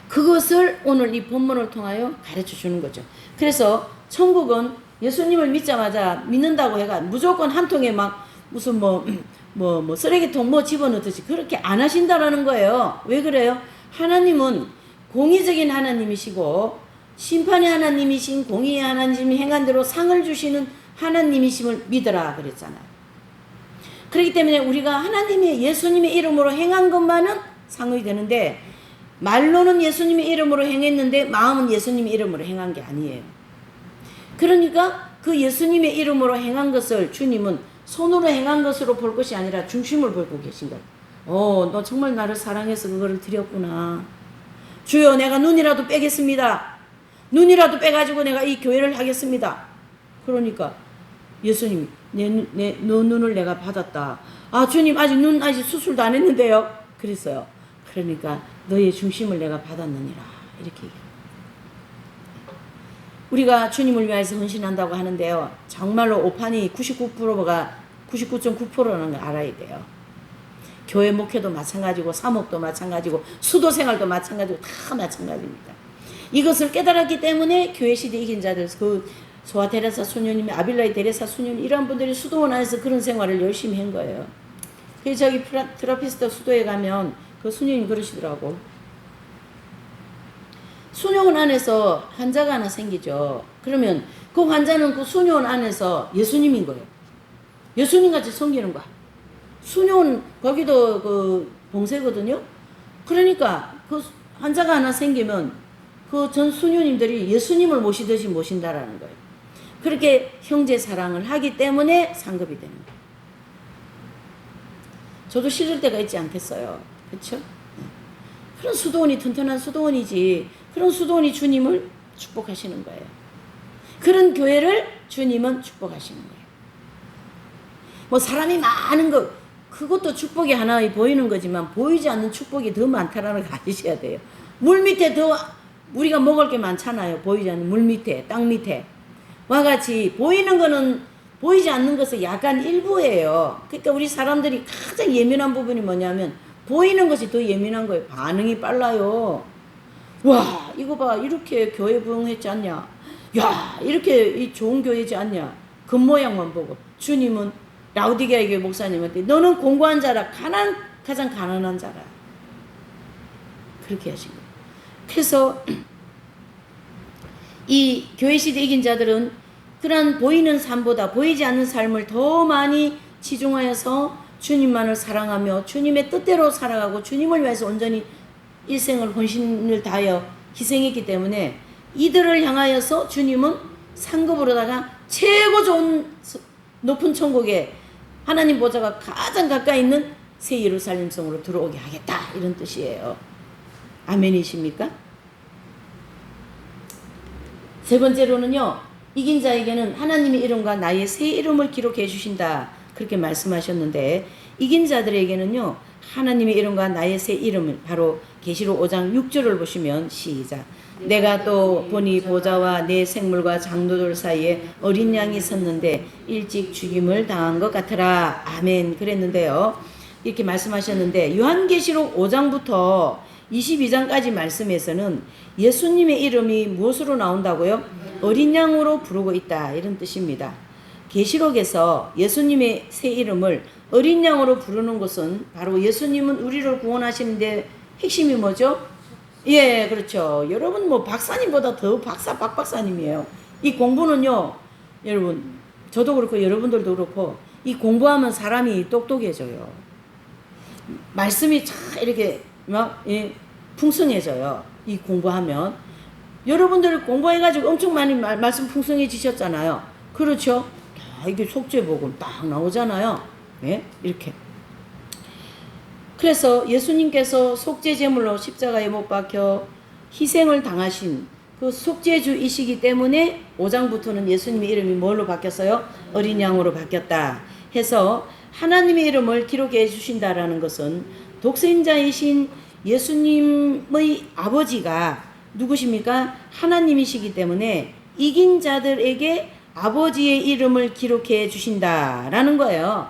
그것을 오늘 이 본문을 통하여 가르쳐 주는 거죠. 그래서 천국은 예수님을 믿자마자 믿는다고 해가 무조건 한 통에 막 무슨 쓰레기통 집어넣듯이 그렇게 안 하신다라는 거예요. 왜 그래요? 하나님은 공의적인 하나님이시고 심판의 하나님이신 공의의 하나님이 행한 대로 상을 주시는 하나님이심을 믿어라 그랬잖아요. 그렇기 때문에 우리가 하나님의 예수님의 이름으로 행한 것만은 상이 되는데 말로는 예수님의 이름으로 행했는데 마음은 예수님의 이름으로 행한 게 아니에요. 그러니까 그 예수님의 이름으로 행한 것을 주님은 손으로 행한 것으로 볼 것이 아니라 중심을 보고 계신 거예요. 너 정말 나를 사랑해서 그거를 드렸구나. 주여 내가 눈이라도 빼겠습니다. 눈이라도 빼가지고 내가 이 교회를 하겠습니다. 그러니까 예수님이 너 눈을 내가 받았다. 주님 아직 수술도 안 했는데요. 그랬어요. 그러니까 너의 중심을 내가 받았느니라. 이렇게 얘기해요. 우리가 주님을 위해서 헌신한다고 하는데요. 정말로 오판이 99%가 99.9%라는 걸 알아야 돼요. 교회 목회도 마찬가지고 사목도 마찬가지고 수도생활도 마찬가지고 다 마찬가지입니다. 이것을 깨달았기 때문에 교회 시대 이긴 자들 그 소아 테레사 수녀님, 아빌라이 테레사 수녀님 이런 분들이 수도원 안에서 그런 생활을 열심히 한 거예요. 그래서 저기 트라피스트 수도에 가면 그 수녀님 그러시더라고. 수녀원 안에서 환자가 하나 생기죠. 그러면 그 환자는 그 수녀원 안에서 예수님인 거예요. 예수님같이 섬기는 거야. 수녀원 거기도 그 봉쇄거든요. 그러니까 그 환자가 하나 생기면 그 전 수녀님들이 예수님을 모시듯이 모신다라는 거예요. 그렇게 형제 사랑을 하기 때문에 상급이 되는 거예요. 저도 싫을 때가 있지 않겠어요. 그렇죠? 그런 수도원이 튼튼한 수도원이지. 그런 수도원이 주님을 축복하시는 거예요. 그런 교회를 주님은 축복하시는 거예요. 사람이 많은 것 그것도 축복이 하나 보이는 거지만 보이지 않는 축복이 더 많다라는 거 아셔야 돼요. 물 밑에 더 우리가 먹을 게 많잖아요. 보이지 않는 물 밑에, 땅 밑에. 와 같이 보이는 거는 보이지 않는 것은 약간 일부예요. 그러니까 우리 사람들이 가장 예민한 부분이 뭐냐면 보이는 것이 더 예민한 거예요. 반응이 빨라요. 와, 이거 봐. 이렇게 교회 부흥했지 않냐. 야, 이렇게 좋은 교회지 않냐. 겉모양만 보고. 주님은 라우디게아 교회 목사님한테 너는 공고한 자라, 가장 가난한 자라. 그렇게 하신 거예요. 그래서 이 교회 시대 이긴 자들은 그러한 보이는 삶보다 보이지 않는 삶을 더 많이 치중하여서 주님만을 사랑하며 주님의 뜻대로 살아가고 주님을 위해서 온전히 일생을 혼신을 다하여 희생했기 때문에 이들을 향하여서 주님은 상급으로다가 최고 좋은 높은 천국에 하나님 보좌가 가장 가까이 있는 새 예루살렘 성으로 들어오게 하겠다, 이런 뜻이에요. 아멘이십니까? 세 번째로는요, 이긴 자에게는 하나님의 이름과 나의 새 이름을 기록해 주신다, 그렇게 말씀하셨는데, 이긴 자들에게는요 하나님의 이름과 나의 새 이름을, 바로 계시록 5장 6절을 보시면 시작. 내가 또 보니 보좌와 내 생물과 장로들 사이에 어린 양이 섰는데 일찍 죽임을 당한 것 같으라. 아멘. 그랬는데요, 이렇게 말씀하셨는데, 요한계시록 5장부터 22장까지 말씀에서는 예수님의 이름이 무엇으로 나온다고요? 어린 양으로 부르고 있다, 이런 뜻입니다. 계시록에서 예수님의 새 이름을 어린 양으로 부르는 것은 바로 예수님은 우리를 구원하시는데 핵심이 뭐죠? 예, 그렇죠. 여러분 뭐 박사님보다 더 박 박사님이에요. 이 공부는요, 여러분, 저도 그렇고 여러분들도 그렇고, 이 공부하면 사람이 똑똑해져요. 말씀이 참 이렇게 막 풍성해져요. 이 공부하면. 여러분들 공부해가지고 엄청 많이 말씀 풍성해지셨잖아요. 그렇죠? 이게 속죄복음 딱 나오잖아요. 네? 이렇게. 그래서 예수님께서 속죄제물로 십자가에 못 박혀 희생을 당하신 그 속죄주이시기 때문에 5장부터는 예수님의 이름이 뭘로 바뀌었어요? 어린 양으로 바뀌었다 해서 하나님의 이름을 기록해 주신다라는 것은 독생자이신 예수님의 아버지가 누구십니까? 하나님이시기 때문에 이긴 자들에게 아버지의 이름을 기록해 주신다라는 거예요.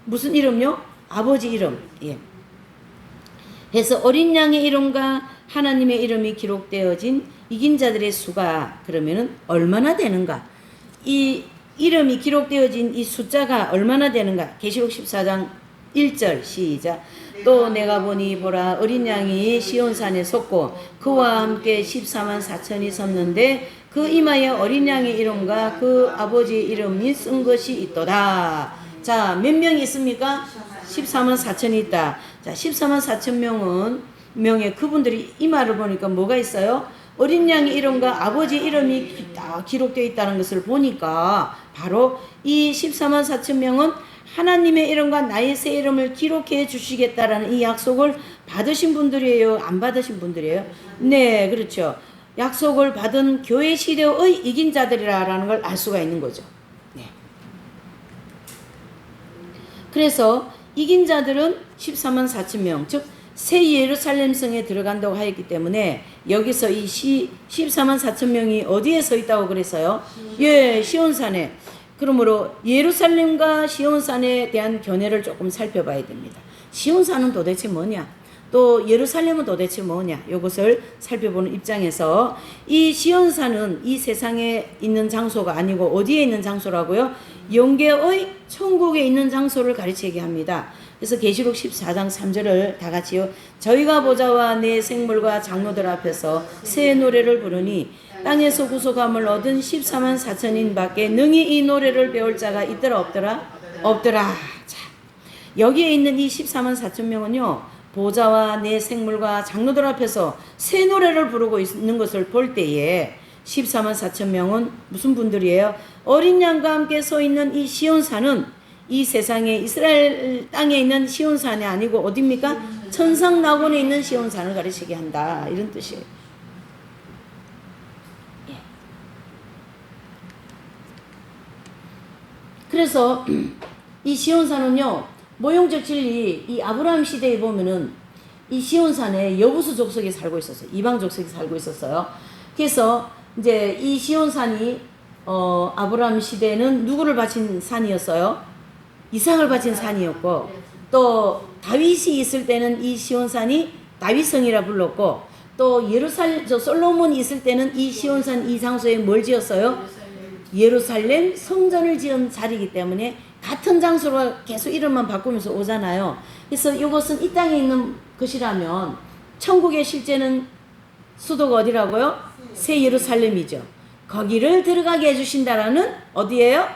무슨 이름요? 아버지 이름. 예. 해서 어린 양의 이름과 하나님의 이름이 기록되어진 이긴 자들의 수가 그러면은 얼마나 되는가? 이 이름이 기록되어진 이 숫자가 얼마나 되는가? 계시록 14장 1절 시작. 또 내가 보니 보라, 어린 양이 시온산에 섰고 그와 함께 14만 4천이 섰는데 그 이마에 어린 양의 이름과 그 아버지의 이름이 쓴 것이 있도다. 자, 몇 명이 있습니까? 14만 4천이 있다. 자, 14만 4천 명의 그분들이 이마를 보니까 뭐가 있어요? 어린 양의 이름과 아버지의 이름이 다 기록되어 있다는 것을 보니까 바로 이 14만 4천 명은 하나님의 이름과 나의 새 이름을 기록해 주시겠다라는 이 약속을 받으신 분들이에요? 안 받으신 분들이에요? 네, 그렇죠. 약속을 받은 교회 시대의 이긴 자들이라는 걸 알 수가 있는 거죠. 네. 그래서 이긴 자들은 14만 4천 명, 즉 새 예루살렘 성에 들어간다고 하였기 때문에 여기서 이 14만 4천 명이 어디에 서 있다고 그랬어요? 예, 시온산에. 그러므로 예루살렘과 시온산에 대한 견해를 조금 살펴봐야 됩니다. 시온산은 도대체 뭐냐? 또 예루살렘은 도대체 뭐냐? 이것을 살펴보는 입장에서 이 시온산은 이 세상에 있는 장소가 아니고 어디에 있는 장소라고요? 영계의 천국에 있는 장소를 가르치게 합니다. 그래서 계시록 14장 3절을 다 같이요. 저희가 보좌와 내 생물과 장로들 앞에서 새 노래를 부르니 땅에서 구속함을 얻은 14만 4천인 밖에 능히 이 노래를 배울 자가 있더라 없더라? 없더라. 자, 여기에 있는 이 14만 4천 명은요, 보좌와 내 생물과 장로들 앞에서 새 노래를 부르고 있는 것을 볼 때에 14만 4천 명은 무슨 분들이에요? 어린 양과 함께 서 있는 이 시온산은 이 세상에 이스라엘 땅에 있는 시온산이 아니고 어디입니까? 천상 낙원에 있는 시온산을 가리키게 한다, 이런 뜻이에요. 예. 그래서 이 시온산은요, 모형적 진리, 이 아브라함 시대에 보면은 이 시온산에 여부수 족속이 살고 있었어요. 이방 족속이 살고 있었어요. 그래서 이제 이 시온산이 아브라함 시대에는 누구를 바친 산이었어요? 이삭을 바친 산이었고, 또 다윗이 있을 때는 이 시온산이 다윗성이라 불렀고, 또 솔로몬이 있을 때는 이 시온산 이 장소에 뭘 지었어요? 예루살렘 성전을 지은 자리이기 때문에 같은 장소로 계속 이름만 바꾸면서 오잖아요. 그래서 이것은 이 땅에 있는 것이라면 천국의 실제는 수도가 어디라고요? 새 예루살렘이죠. 거기를 들어가게 해주신다라는 어디예요?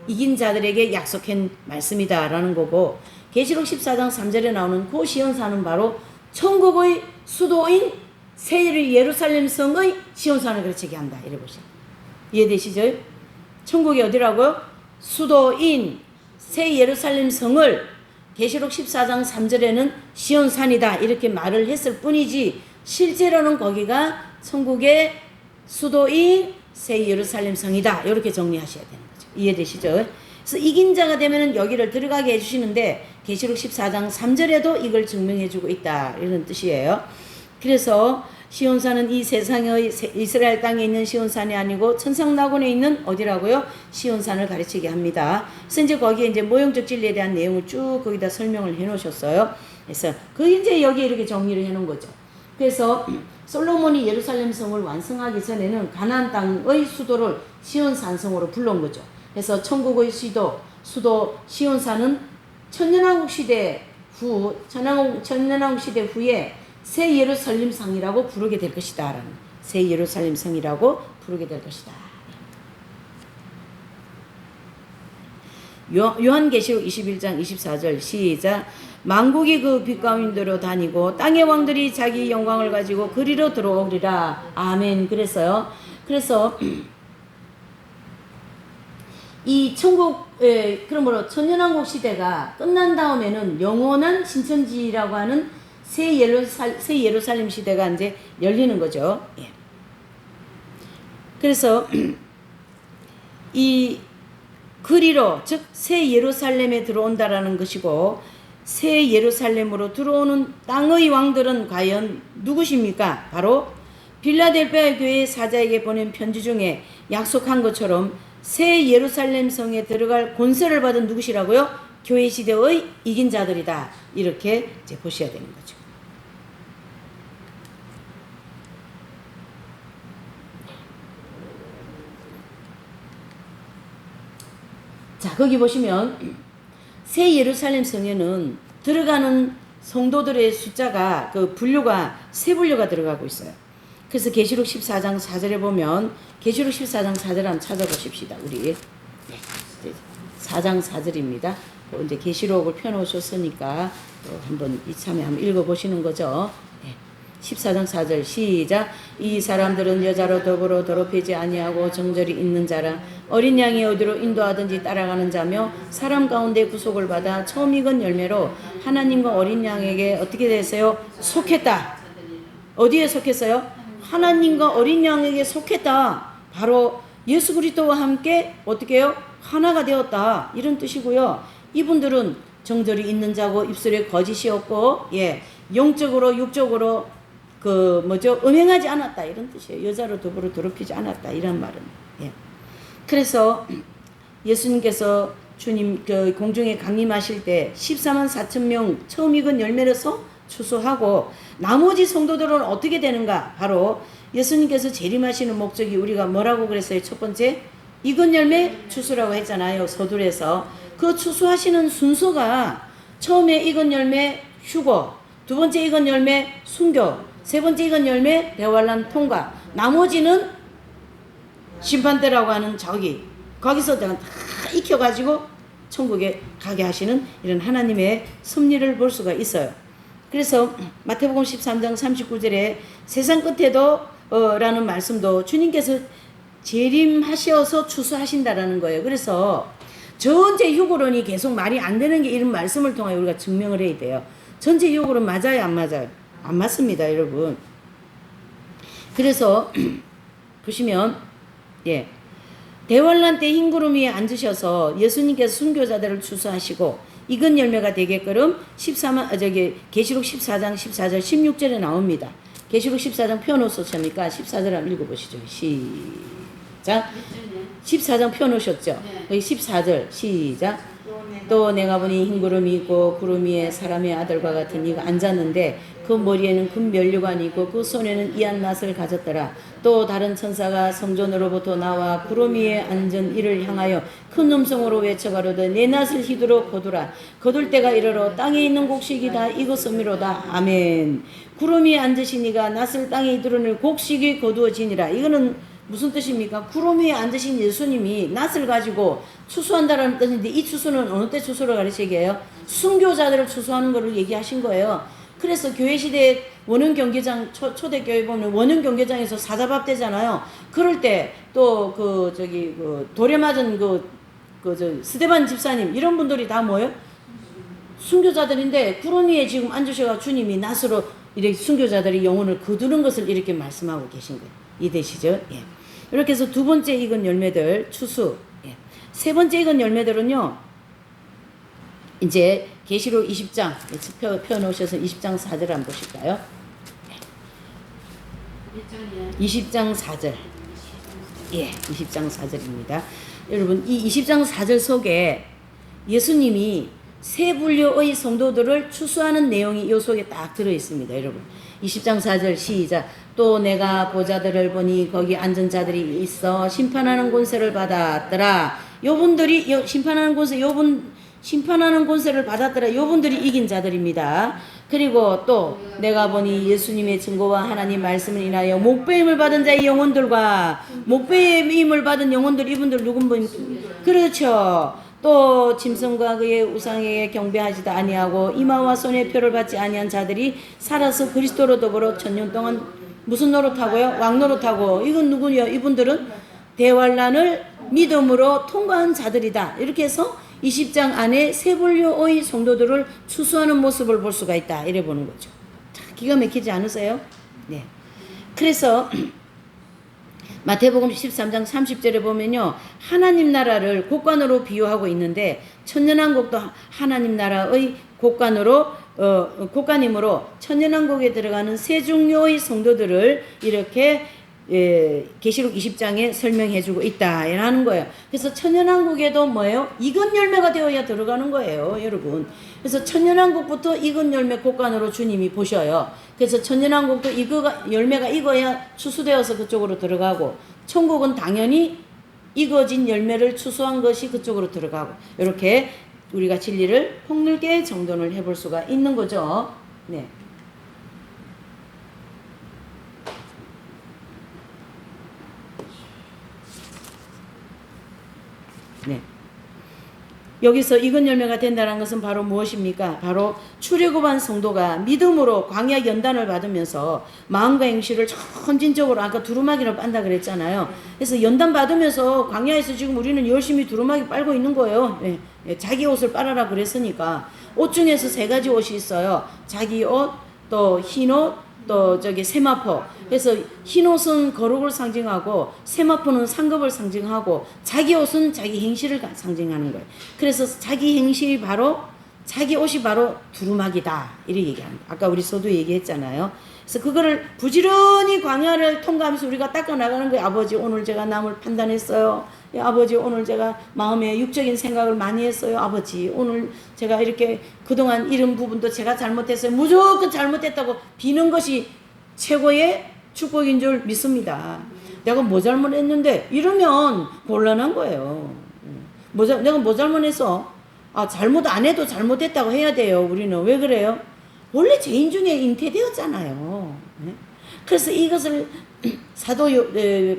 이긴 자들에게 약속한 말씀이다라는 거고, 계시록 14장 3절에 나오는 그 시온산은 바로 천국의 수도인 새 예루살렘 성의 시온산을 가르치게 한다. 이래 보시죠. 이해되시죠? 천국이 어디라고요? 수도인 새 예루살렘 성을 계시록 14장 3절에는 시온산이다 이렇게 말을 했을 뿐이지, 실제로는 거기가 천국의 수도인 새 예루살렘 성이다 이렇게 정리하셔야 되는 거죠. 이해되시죠? 그래서 이긴 자가 되면은 여기를 들어가게 해주시는데, 계시록 14장 3절에도 이걸 증명해주고 있다 이런 뜻이에요. 그래서 시온산은 이 세상의 이스라엘 땅에 있는 시온산이 아니고 천상낙원에 있는 어디라고요? 시온산을 가르치게 합니다. 그래서 이제 거기에 이제 모형적 진리에 대한 내용을 쭉 거기다 설명을 해 놓으셨어요. 그래서 그 이제 여기 이렇게 정리를 해 놓은 거죠. 그래서 솔로몬이 예루살렘 성을 완성하기 전에는 가나안 땅의 수도를 시온산성으로 불러온 거죠. 그래서 천국의 수도 시온산은 천년왕국 시대 후에 새 예루살렘 성이라고 부르게 될 것이다. 라는, 새 예루살렘 성이라고 부르게 될 것이다. 요한계시록 21장 24절 시작. 만국이 그 빛 가운데로 다니고 땅의 왕들이 자기 영광을 가지고 그리로 들어오리라. 아멘. 그래서 이 천국, 그러므로 천년왕국 시대가 끝난 다음에는 영원한 신천지라고 하는 새 예루살렘 시대가 이제 열리는 거죠. 예. 그래서 이 그리로, 즉 새 예루살렘에 들어온다라는 것이고, 새 예루살렘으로 들어오는 땅의 왕들은 과연 누구십니까? 바로 빌라델피아 교회 사자에게 보낸 편지 중에 약속한 것처럼 새 예루살렘 성에 들어갈 권세를 받은 누구시라고요? 교회 시대의 이긴 자들이다. 이렇게 이제 보셔야 되는 거죠. 자, 거기 보시면 새 예루살렘 성에는 들어가는 성도들의 숫자가 그 분류가 세 분류가 들어가고 있어요. 그래서 계시록 14장 4절에 보면, 계시록 14장 4절 한번 찾아보십시다. 우리 4장 4절입니다. 이제 계시록을 펴놓으셨으니까 한번 이참에 한번 읽어보시는 거죠. 14장 4절 시작. 이 사람들은 여자로 더불어 더럽히지 아니하고 정절이 있는 자라, 어린 양이 어디로 인도하든지 따라가는 자며, 사람 가운데 구속을 받아 처음 익은 열매로 하나님과 어린 양에게 어떻게 되세요? 속했다. 어디에 속했어요? 하나님과 어린 양에게 속했다. 바로 예수 그리스도와 함께 어떻게 해요? 하나가 되었다. 이런 뜻이고요. 이분들은 정절이 있는 자고 입술에 거짓이 없고, 영적으로 육적으로 음행하지 않았다 이런 뜻이에요. 여자로 더불어 더럽히지 않았다 이런 말은. 그래서 예수님께서 주님 공중에 강림하실 때 14만 4천 명 처음 익은 열매로서 추수하고, 나머지 성도들은 어떻게 되는가? 바로 예수님께서 재림하시는 목적이 우리가 뭐라고 그랬어요? 첫 번째 익은 열매 추수라고 했잖아요. 서둘에서 그 추수하시는 순서가 처음에 익은 열매 휴거, 두 번째 익은 열매 순교, 세 번째 익은 열매 대환란 통과, 나머지는 심판대라고 하는 거기서 다 익혀가지고 천국에 가게 하시는 이런 하나님의 섭리를 볼 수가 있어요. 그래서 마태복음 13장 39절에 세상 끝에도 라는 말씀도 주님께서 재림하셔서 추수하신다라는 거예요. 그래서 전제 휴거론이 계속 말이 안 되는 게 이런 말씀을 통해 우리가 증명을 해야 돼요. 전제 휴거론 맞아요, 안 맞아요? 안 맞습니다, 여러분. 그래서 보시면 대환란 때 흰 구름 위에 앉으셔서 예수님께서 순교자들을 추수하시고 익은 열매가 되게끔 계시록 14장 14절 16절에 나옵니다. 계시록 14장 펴놓으셨습니까? 14절 한번 읽어보시죠. 시작. 14장 펴놓으셨죠? 여기 14절 시작. 또 내가 보니 흰 구름이 있고 구름 위에 사람의 아들과 같은 이가 앉았는데 그 머리에는 금 면류관이 있고 그 손에는 이한 낫을 가졌더라. 또 다른 천사가 성전으로부터 나와 구름 위에 앉은 이를 향하여 큰 음성으로 외쳐가로되 내 낫을 휘두르 거두라. 거둘 때가 이르러 땅에 있는 곡식이다 이것음이로다. 아멘. 구름 위에 앉으신 이가 낫을 땅에 이두르니 곡식이 거두어지니라. 이거는 무슨 뜻입니까? 구름 위에 앉으신 예수님이 낫을 가지고 추수한다라는 뜻인데 이 추수는 어느 때 추수를 가르치게요? 순교자들을 추수하는 것을 얘기하신 거예요. 그래서 교회 시대에 원흥 경기장 초대교회 보면 원흥 경기장에서 사자밥 되잖아요. 그럴 때 또 돌에 맞은 스데반 집사님 이런 분들이 다 뭐예요? 순교자들인데 구름 위에 지금 앉으셔가 주님이 낫으로 이렇게 순교자들이 영혼을 거두는 것을 이렇게 말씀하고 계신 거예요. 이해되시죠? 예. 이렇게 해서 두 번째 익은 열매들 추수. 예. 세 번째 익은 열매들은요. 이제 계시록 20장 펴 놓으셔서 20장 4절 한번 보실까요? 20장 4절. 예, 20장 4절입니다. 여러분, 이 20장 4절 속에 예수님이 세 분류의 성도들을 추수하는 내용이 이 속에 딱 들어 있습니다, 여러분. 20장 4절 시작. 또 내가 보자들을 보니 거기 앉은 자들이 있어 심판하는 권세를 받았더라. 요분들이 심판하는 권세를 받았더라. 요분들이 이긴 자들입니다. 그리고 또 내가 보니 예수님의 증거와 하나님 말씀을 인하여 목배임을 받은 자의 영혼들과 목배임을 받은 영혼들 이분들 누군 분입니까? 그렇죠. 또 짐승과 그의 우상에게 경배하지도 아니하고 이마와 손의 표를 받지 아니한 자들이 살아서 그리스도로 더불어 천년 동안 무슨 노릇하고요? 왕노릇하고. 이건 누구요? 이분들은 대환란을 믿음으로 통과한 자들이다. 이렇게 해서 20장 안에 세 분류의 성도들을 추수하는 모습을 볼 수가 있다. 이래 보는 거죠. 자, 기가 막히지 않으세요? 네. 그래서 마태복음 13장 30절에 보면요. 하나님 나라를 곡간으로 비유하고 있는데 천년왕국도 하나님 나라의 곡간이므로 천년왕국에 들어가는 세 종류의 성도들을 이렇게 계시록 20장에 설명해주고 있다라는 거예요. 그래서 천년왕국에도 뭐예요? 익은 열매가 되어야 들어가는 거예요, 여러분. 그래서 천년왕국부터 익은 열매 곡간으로 주님이 보셔요. 그래서 천년왕국도 열매가 익어야 추수되어서 그쪽으로 들어가고, 천국은 당연히 익어진 열매를 추수한 것이 그쪽으로 들어가고, 이렇게 우리가 진리를 폭넓게 정돈을 해볼 수가 있는 거죠. 네. 네. 여기서 익은 열매가 된다는 것은 바로 무엇입니까? 바로 출애굽한 성도가 믿음으로 광야 연단을 받으면서 마음과 행실을 헌신적으로 아까 두루마기를 빤다 그랬잖아요. 그래서 연단 받으면서 광야에서 지금 우리는 열심히 두루마기 빨고 있는 거예요. 네. 자기 옷을 빨아라 그랬으니까. 옷 중에서 세 가지 옷이 있어요. 자기 옷, 또 흰 옷, 또 세마포. 그래서 흰 옷은 거룩을 상징하고 세마포는 상급을 상징하고 자기 옷은 자기 행실을 상징하는 거예요. 그래서 자기 행실이 바로 자기 옷이 바로 두루마기다 이렇게 얘기합니다. 아까 우리 소도 얘기했잖아요. 그래서 그거를 부지런히 광야를 통과하면서 우리가 닦아 나가는 거예요. 아버지 오늘 제가 남을 판단했어요. 아버지 오늘 제가 마음에 육적인 생각을 많이 했어요. 아버지 오늘 제가 이렇게 그동안 이런 부분도 제가 잘못했어요. 무조건 잘못했다고 비는 것이 최고의 축복인 줄 믿습니다. 내가 뭐 잘못했는데 이러면 곤란한 거예요. 내가 뭐 잘못했어? 잘못 안 해도 잘못했다고 해야 돼요. 우리는 왜 그래요? 원래 죄인 중에 잉태되었잖아요. 그래서 이것을 사도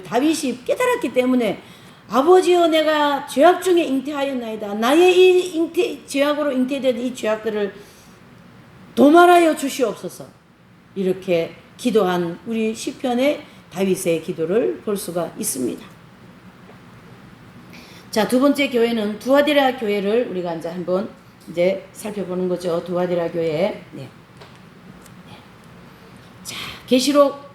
다윗이 깨달았기 때문에 아버지여 내가 죄악 중에 잉태하였나이다. 나의 이 죄악으로 잉태된 이 죄악들을 도말하여 주시옵소서. 이렇게 기도한 우리 시편의 다윗의 기도를 볼 수가 있습니다. 자, 두 번째 교회는 두아디라 교회를 우리가 이제 한번 살펴보는 거죠. 두아디라 교회. 네. 자, 계시록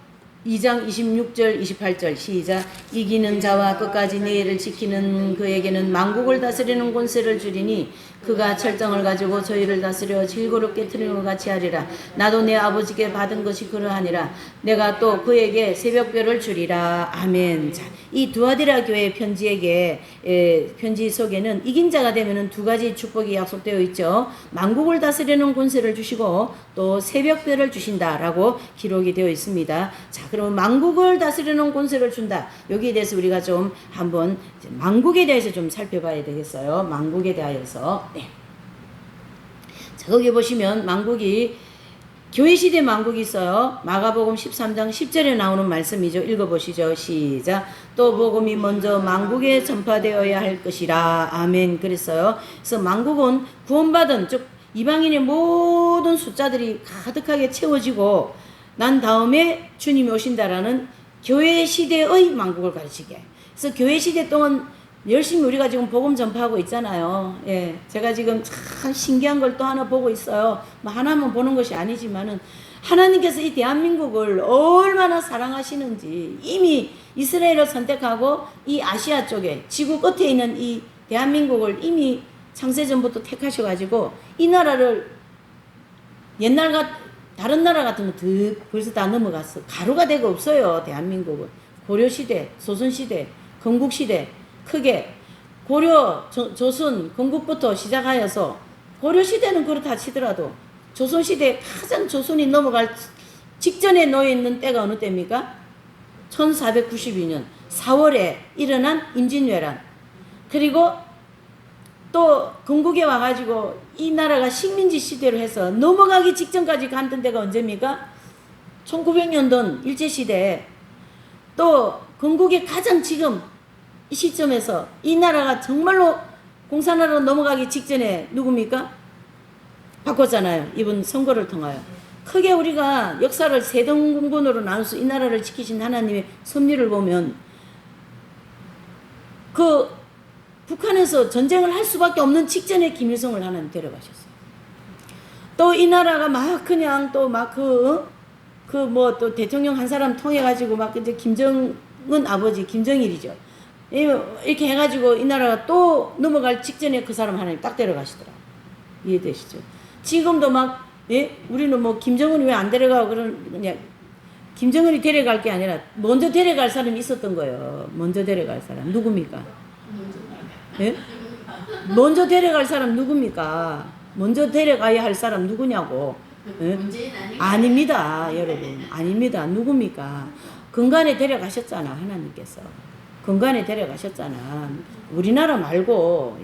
2장 26절 28절 시작. 이기는 자와 끝까지 내 일을 지키는 그에게는 만국을 다스리는 권세를 주리니 그가 철정을 가지고 저희를 다스려 질고롭게 트리는 것 같이 하리라. 나도 내 아버지께 받은 것이 그러하니라. 내가 또 그에게 새벽별을 주리라. 아멘. 자, 이 두아디라 교회 편지 속에는 이긴 자가 되면은 두 가지 축복이 약속되어 있죠. 만국을 다스리는 권세를 주시고 또 새벽별을 주신다라고 기록이 되어 있습니다. 자, 그럼 만국을 다스리는 권세를 준다. 여기에 대해서 우리가 좀 한번 만국에 대해서 좀 살펴봐야 되겠어요. 만국에 대하여서. 네. 자, 거기 보시면 만국이 교회 시대 만국이 있어요. 마가복음 13장 10절에 나오는 말씀이죠. 읽어보시죠. 시작. 또 복음이 먼저 만국에 전파되어야 할 것이라. 아멘. 그랬어요. 그래서 만국은 구원받은 즉 이방인의 모든 숫자들이 가득하게 채워지고 난 다음에 주님이 오신다라는 교회 시대의 만국을 가르치게. 그래서 교회 시대 동안 열심히 우리가 지금 복음 전파하고 있잖아요. 예, 제가 지금 참 신기한 걸 또 하나 보고 있어요. 뭐 하나만 보는 것이 아니지만은 하나님께서 이 대한민국을 얼마나 사랑하시는지 이미 이스라엘을 선택하고 이 아시아 쪽에 지구 끝에 있는 이 대한민국을 이미 창세전부터 택하셔가지고 이 나라를 다른 나라 같은 거 벌써 다 넘어갔어. 가루가 되고 없어요. 대한민국은 고려시대, 조선시대, 건국시대 크게 고려, 조선, 건국부터 시작하여서 고려시대는 그렇다 치더라도 조선시대 가장 조선이 넘어갈 직전에 놓여있는 때가 어느 때입니까? 1492년 4월에 일어난 임진왜란. 그리고 또 건국에 와가지고 이 나라가 식민지 시대로 해서 넘어가기 직전까지 갔던 때가 언제입니까? 1900년도 일제시대에 또 건국에 가장 지금 이 시점에서 이 나라가 정말로 공산화로 넘어가기 직전에 누굽니까? 바꿨잖아요. 이번 선거를 통하여. 크게 우리가 역사를 세 등분으로 나눠서 이 나라를 지키신 하나님의 섭리를 보면 그 북한에서 전쟁을 할 수밖에 없는 직전에 김일성을 하나님 데려가셨어요. 또 이 나라가 막 그냥 또 막 뭐 또 대통령 한 사람 통해가지고 막 이제 김정은 아버지 김정일이죠. 이렇게 해가지고 이 나라가 또 넘어갈 직전에 그 사람 하나님 딱 데려가시더라. 이해되시죠? 지금도 막, 예? 우리는 뭐 김정은이 왜 안 데려가고 그냥 김정은이 데려갈 게 아니라 먼저 데려갈 사람이 있었던 거예요. 먼저 데려갈 사람. 누굽니까? 예? 먼저 데려갈 사람 누굽니까? 먼저 데려가야 할 사람 누구냐고. 예? 아닙니다, 여러분. 아닙니다. 누굽니까? 근간에 데려가셨잖아, 하나님께서. 근간에 데려가셨잖아. 우리나라 말고.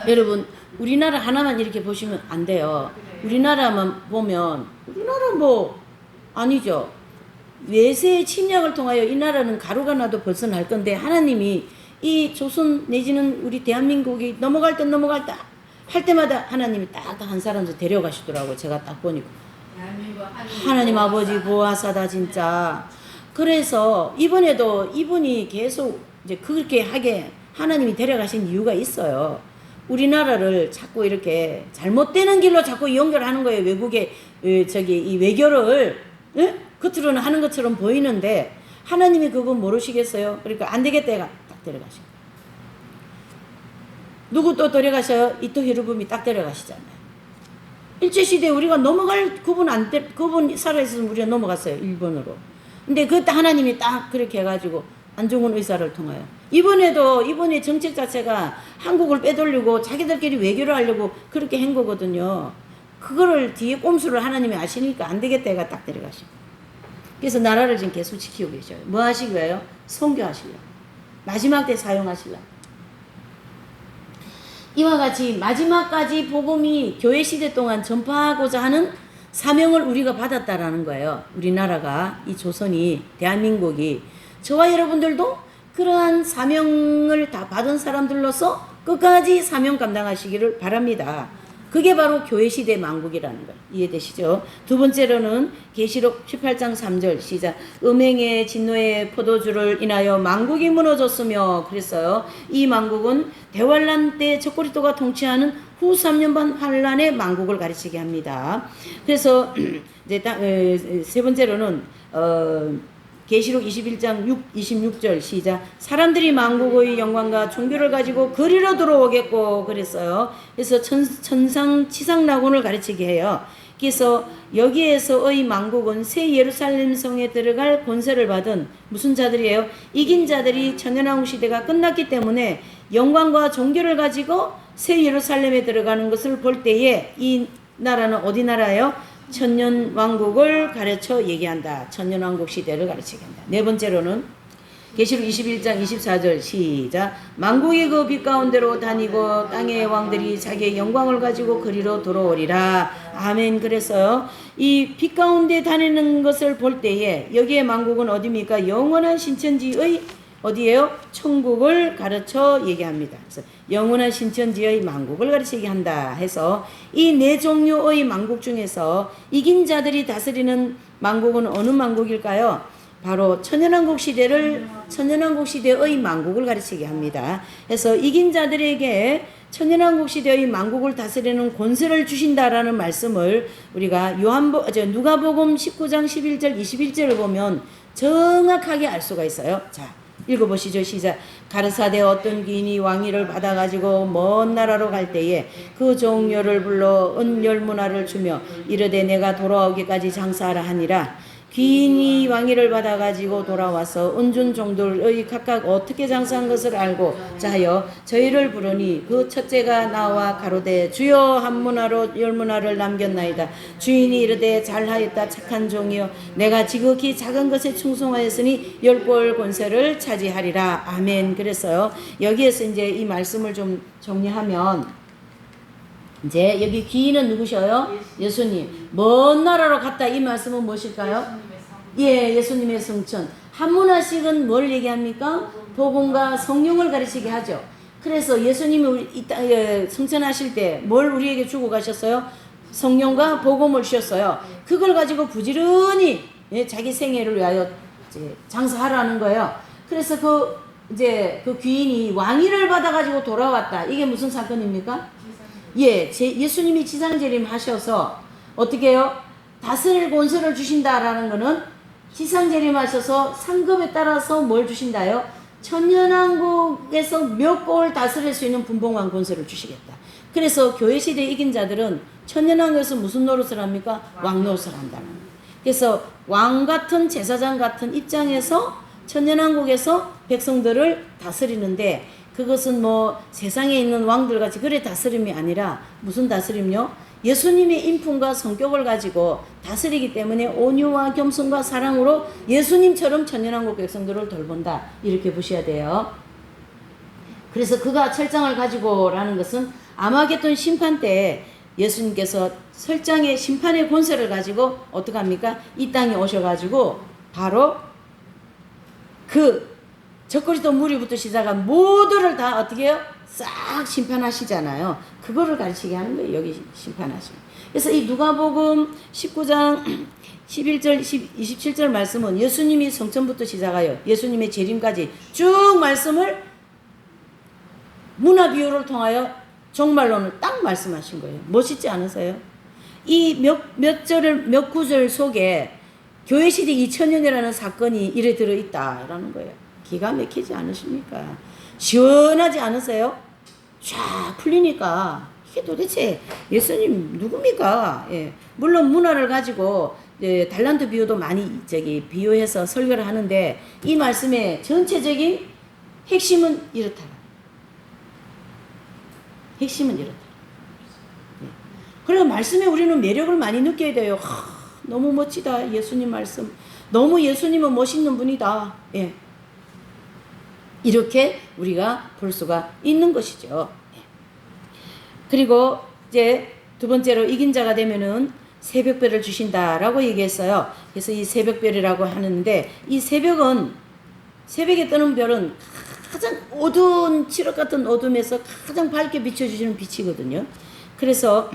여러분, 우리나라 하나만 이렇게 보시면 안 돼요. 우리나라만 보면, 우리나라 뭐, 아니죠. 외세의 침략을 통하여 이 나라는 가루가 나도 벗어날 건데, 하나님이 이 조선 내지는 우리 대한민국이 넘어갈 때 할 때마다 하나님이 딱 한 사람도 데려가시더라고요. 제가 딱 보니까. 하나님 아버지 보아사다, 진짜. 그래서 이번에도 이분이 계속 이제 그렇게 하게 하나님이 데려가신 이유가 있어요. 우리나라를 자꾸 이렇게 잘못되는 길로 자꾸 연결하는 거예요. 외국의 이 외교를 겉으로는 하는 것처럼 보이는데 하나님이 그거 모르시겠어요? 그러니까 안 되겠다 해가 딱 데려가신 거예요. 누구 또 데려가셔요? 이토 히로부미 딱 데려가시잖아요. 일제시대에 우리가 넘어갈 그분 살아있으면 우리가 넘어갔어요. 일본으로. 근데 그때 하나님이 딱 그렇게 해가지고 안중근 의사를 통하여 이번에 정책 자체가 한국을 빼돌리고 자기들끼리 외교를 하려고 그렇게 한 거거든요. 그거를 뒤에 꼼수를 하나님이 아시니까 안 되겠다 해가 딱 데려가시고. 그래서 나라를 지금 계속 지키고 계셔요. 뭐 하시고요? 선교하시려고. 마지막 때 사용하시려고. 이와 같이 마지막까지 복음이 교회 시대 동안 전파하고자 하는 사명을 우리가 받았다라는 거예요. 우리나라가, 이 조선이, 대한민국이. 저와 여러분들도 그러한 사명을 다 받은 사람들로서 끝까지 사명 감당하시기를 바랍니다. 그게 바로 교회 시대 만국이라는 거예요. 이해되시죠? 두 번째로는 계시록 18장 3절 시작. 음행의 진노의 포도주를 인하여 만국이 무너졌으며 그랬어요. 이 만국은 대환란 때 적그리스도가 통치하는 후 3년 반 환란의 만국을 가르치게 합니다. 그래서 이제 세 번째로는 계시록 21장 26절 시작. 사람들이 만국의 영광과 종교를 가지고 그리로 들어오겠고 그랬어요. 그래서 천상 치상 낙원을 가르치게 해요. 그래서 여기에서의 만국은 새 예루살렘 성에 들어갈 권세를 받은 무슨 자들이에요? 이긴 자들이 천년왕국 시대가 끝났기 때문에 영광과 종교를 가지고 새 예루살렘에 들어가는 것을 볼 때에 이 나라는 어디 나라예요? 천년왕국을 가르쳐 얘기한다. 천년왕국 시대를 가르치게 한다. 네 번째로는 계시록 21장 24절 시작. 만국이 그 빛 가운데로 다니고 땅의 왕들이 자기의 영광을 가지고 그리로 들어오리라. 아멘. 그래서요, 이 빛 가운데 다니는 것을 볼 때에 여기에 만국은 어디입니까? 영원한 신천지의 어디예요? 천국을 가르쳐 얘기합니다. 그래서 영원한 신천지의 만국을 가르치게 한다 해서 이 네 종류의 만국 중에서 이긴 자들이 다스리는 만국은 어느 만국일까요? 바로 천년왕국 시대의 만국을 가르치게 합니다. 그래서 이긴 자들에게 천년왕국 시대의 만국을 다스리는 권세를 주신다라는 말씀을 우리가 누가복음 19장 11절 21절을 보면 정확하게 알 수가 있어요. 자, 읽어보시죠. 시작. 가르사대 어떤 귀인이 왕위를 받아가지고 먼 나라로 갈 때에 그 종료를 불러 은 열문화를 주며 이르되 내가 돌아오기까지 장사하라 하니라. 귀인이 왕위를 받아가지고 돌아와서 은준 종들의 각각 어떻게 장사한 것을 알고 자하여 저희를 부르니 그 첫째가 나와 가로되 주여 한 문화로 열 문화를 남겼나이다. 주인이 이르되 잘하였다 착한 종이여 내가 지극히 작은 것에 충성하였으니 열골 권세를 차지하리라. 아멘. 그래서요, 여기에서 이제 이 말씀을 좀 정리하면 이제 여기 귀인은 누구셔요? 예수님. 먼 나라로 갔다 이 말씀은 무엇일까요? 예, 예수님의 성천. 한 문화씩은 뭘 얘기합니까? 복음과 성령을 가르치게 하죠. 그래서 예수님이 우리 이 땅에 성천하실 때 뭘 우리에게 주고 가셨어요? 성령과 복음을 주셨어요. 그걸 가지고 부지런히 자기 생애를 위하여 이제 장사하라는 거예요. 그래서 그 귀인이 왕위를 받아가지고 돌아왔다. 이게 무슨 사건입니까? 예, 예수님이 지상재림 하셔서 어떻게 해요? 다스릴 권세를 주신다라는 거는 지상재림하셔서 상급에 따라서 뭘 주신다요? 천년왕국에서 몇 골 다스릴 수 있는 분봉왕 권세를 주시겠다. 그래서 교회시대 이긴 자들은 천년왕국에서 무슨 노릇을 합니까? 왕 노릇을 한다는 거예요. 그래서 왕 같은 제사장 같은 입장에서 천년왕국에서 백성들을 다스리는데 그것은 뭐 세상에 있는 왕들 같이 그래 다스림이 아니라 무슨 다스림요? 예수님의 인품과 성격을 가지고 다스리기 때문에 온유와 겸손과 사랑으로 예수님처럼 천년왕국 백성들을 돌본다. 이렇게 보셔야 돼요. 그래서 그가 철장을 가지고라는 것은 아마겟돈 심판 때 예수님께서 철장의 심판의 권세를 가지고 어떡합니까? 이 땅에 오셔가지고 바로 그 적그리스도 무리부터 시작한 모두를 다 어떻게 해요? 싹 심판하시잖아요. 그거를 가르치게 하는 거예요. 여기 심판하시면. 그래서 이 누가복음 19장 11절 27절 말씀은 예수님이 성천부터 시작하여 예수님의 재림까지 쭉 말씀을 문화 비유를 통하여 종말론을 딱 말씀하신 거예요. 멋있지 않으세요? 이 몇 구절 속에 교회시대 2000년이라는 사건이 이래 들어있다라는 거예요. 기가 막히지 않으십니까? 시원하지 않으세요? 쫙 풀리니까 이게 도대체 예수님 누굽니까? 예. 물론 문화를 가지고 달란트 비유도 많이 비유해서 설교를 하는데 이 말씀의 전체적인 핵심은 이렇다. 핵심은 이렇다. 예. 그래서 말씀에 우리는 매력을 많이 느껴야 돼요. 너무 멋지다. 예수님 말씀. 너무 예수님은 멋있는 분이다. 예. 이렇게 우리가 볼 수가 있는 것이죠. 그리고 이제 두 번째로 이긴 자가 되면은 새벽별을 주신다라고 얘기했어요. 그래서 이 새벽별이라고 하는데 이 새벽에 뜨는 별은 가장 어두운 칠흑 같은 어둠에서 가장 밝게 비춰주시는 빛이거든요. 그래서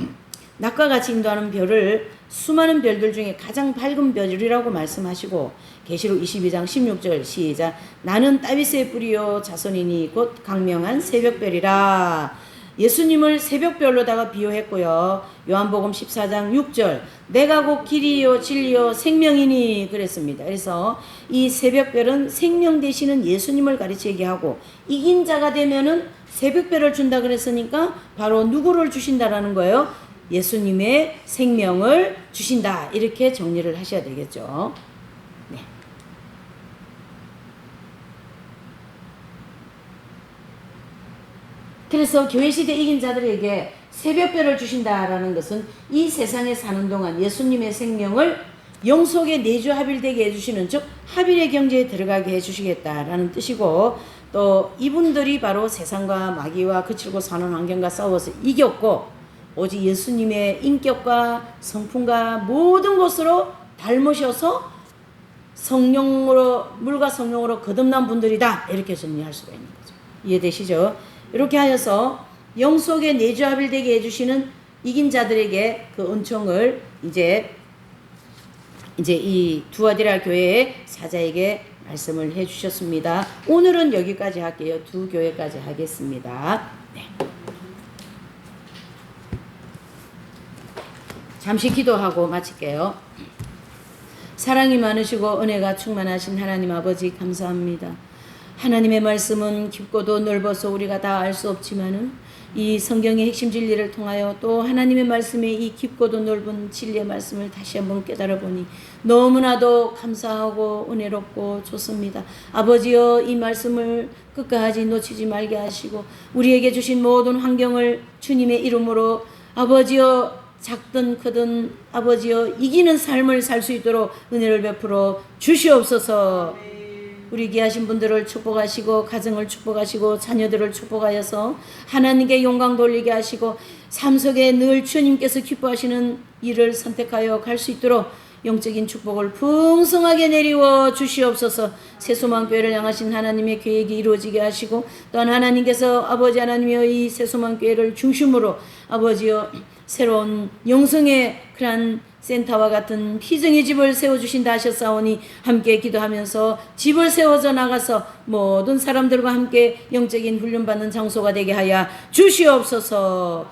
낮과 같이 인도하는 별을 수많은 별들 중에 가장 밝은 별이라고 말씀하시고 계시록 22장 16절 시작. 나는 다윗의 뿌리요 자손이니 곧 강명한 새벽별이라. 예수님을 새벽별로다가 비유했고요. 요한복음 14장 6절 내가 곧 길이요 진리요 생명이니 그랬습니다. 그래서 이 새벽별은 생명 되시는 예수님을 가르치게 하고 이긴 자가 되면은 새벽별을 준다 그랬으니까 바로 누구를 주신다라는 거예요? 예수님의 생명을 주신다. 이렇게 정리를 하셔야 되겠죠. 네. 그래서 교회시대 이긴 자들에게 새벽별을 주신다라는 것은 이 세상에 사는 동안 예수님의 생명을 영속에 내주합일되게 해주시는, 즉 합일의 경제에 들어가게 해주시겠다라는 뜻이고, 또 이분들이 바로 세상과 마귀와 거칠고 사는 환경과 싸워서 이겼고 오직 예수님의 인격과 성품과 모든 것으로 닮으셔서 성령으로, 물과 성령으로 거듭난 분들이다, 이렇게 정리할 수가 있는 거죠. 이해되시죠? 이렇게 하여서 영속에 내주합일되게 해주시는 이긴 자들에게 그 은총을 이제 이 두아디라 교회의 사자에게 말씀을 해주셨습니다. 오늘은 여기까지 할게요. 두 교회까지 하겠습니다. 네. 잠시 기도하고 마칠게요. 사랑이 많으시고 은혜가 충만하신 하나님 아버지 감사합니다. 하나님의 말씀은 깊고도 넓어서 우리가 다 알 수 없지만은 이 성경의 핵심 진리를 통하여 또 하나님의 말씀의 이 깊고도 넓은 진리의 말씀을 다시 한번 깨달아 보니 너무나도 감사하고 은혜롭고 좋습니다. 아버지여, 이 말씀을 끝까지 놓치지 말게 하시고 우리에게 주신 모든 환경을 주님의 이름으로 아버지여, 작든 크든 아버지여 이기는 삶을 살 수 있도록 은혜를 베풀어 주시옵소서. 우리 귀하신 분들을 축복하시고 가정을 축복하시고 자녀들을 축복하여서 하나님께 영광 돌리게 하시고 삶 속에 늘 주님께서 기뻐하시는 일을 선택하여 갈 수 있도록 영적인 축복을 풍성하게 내리워 주시옵소서. 새소망교회를 향하신 하나님의 계획이 이루어지게 하시고 또한 하나님께서 아버지 하나님이여 이 새소망교회를 중심으로 아버지여 새로운 영성의 그러한 센터와 같은 희정의 집을 세워주신다 하셨사오니 함께 기도하면서 집을 세워져 나가서 모든 사람들과 함께 영적인 훈련받는 장소가 되게 하여 주시옵소서.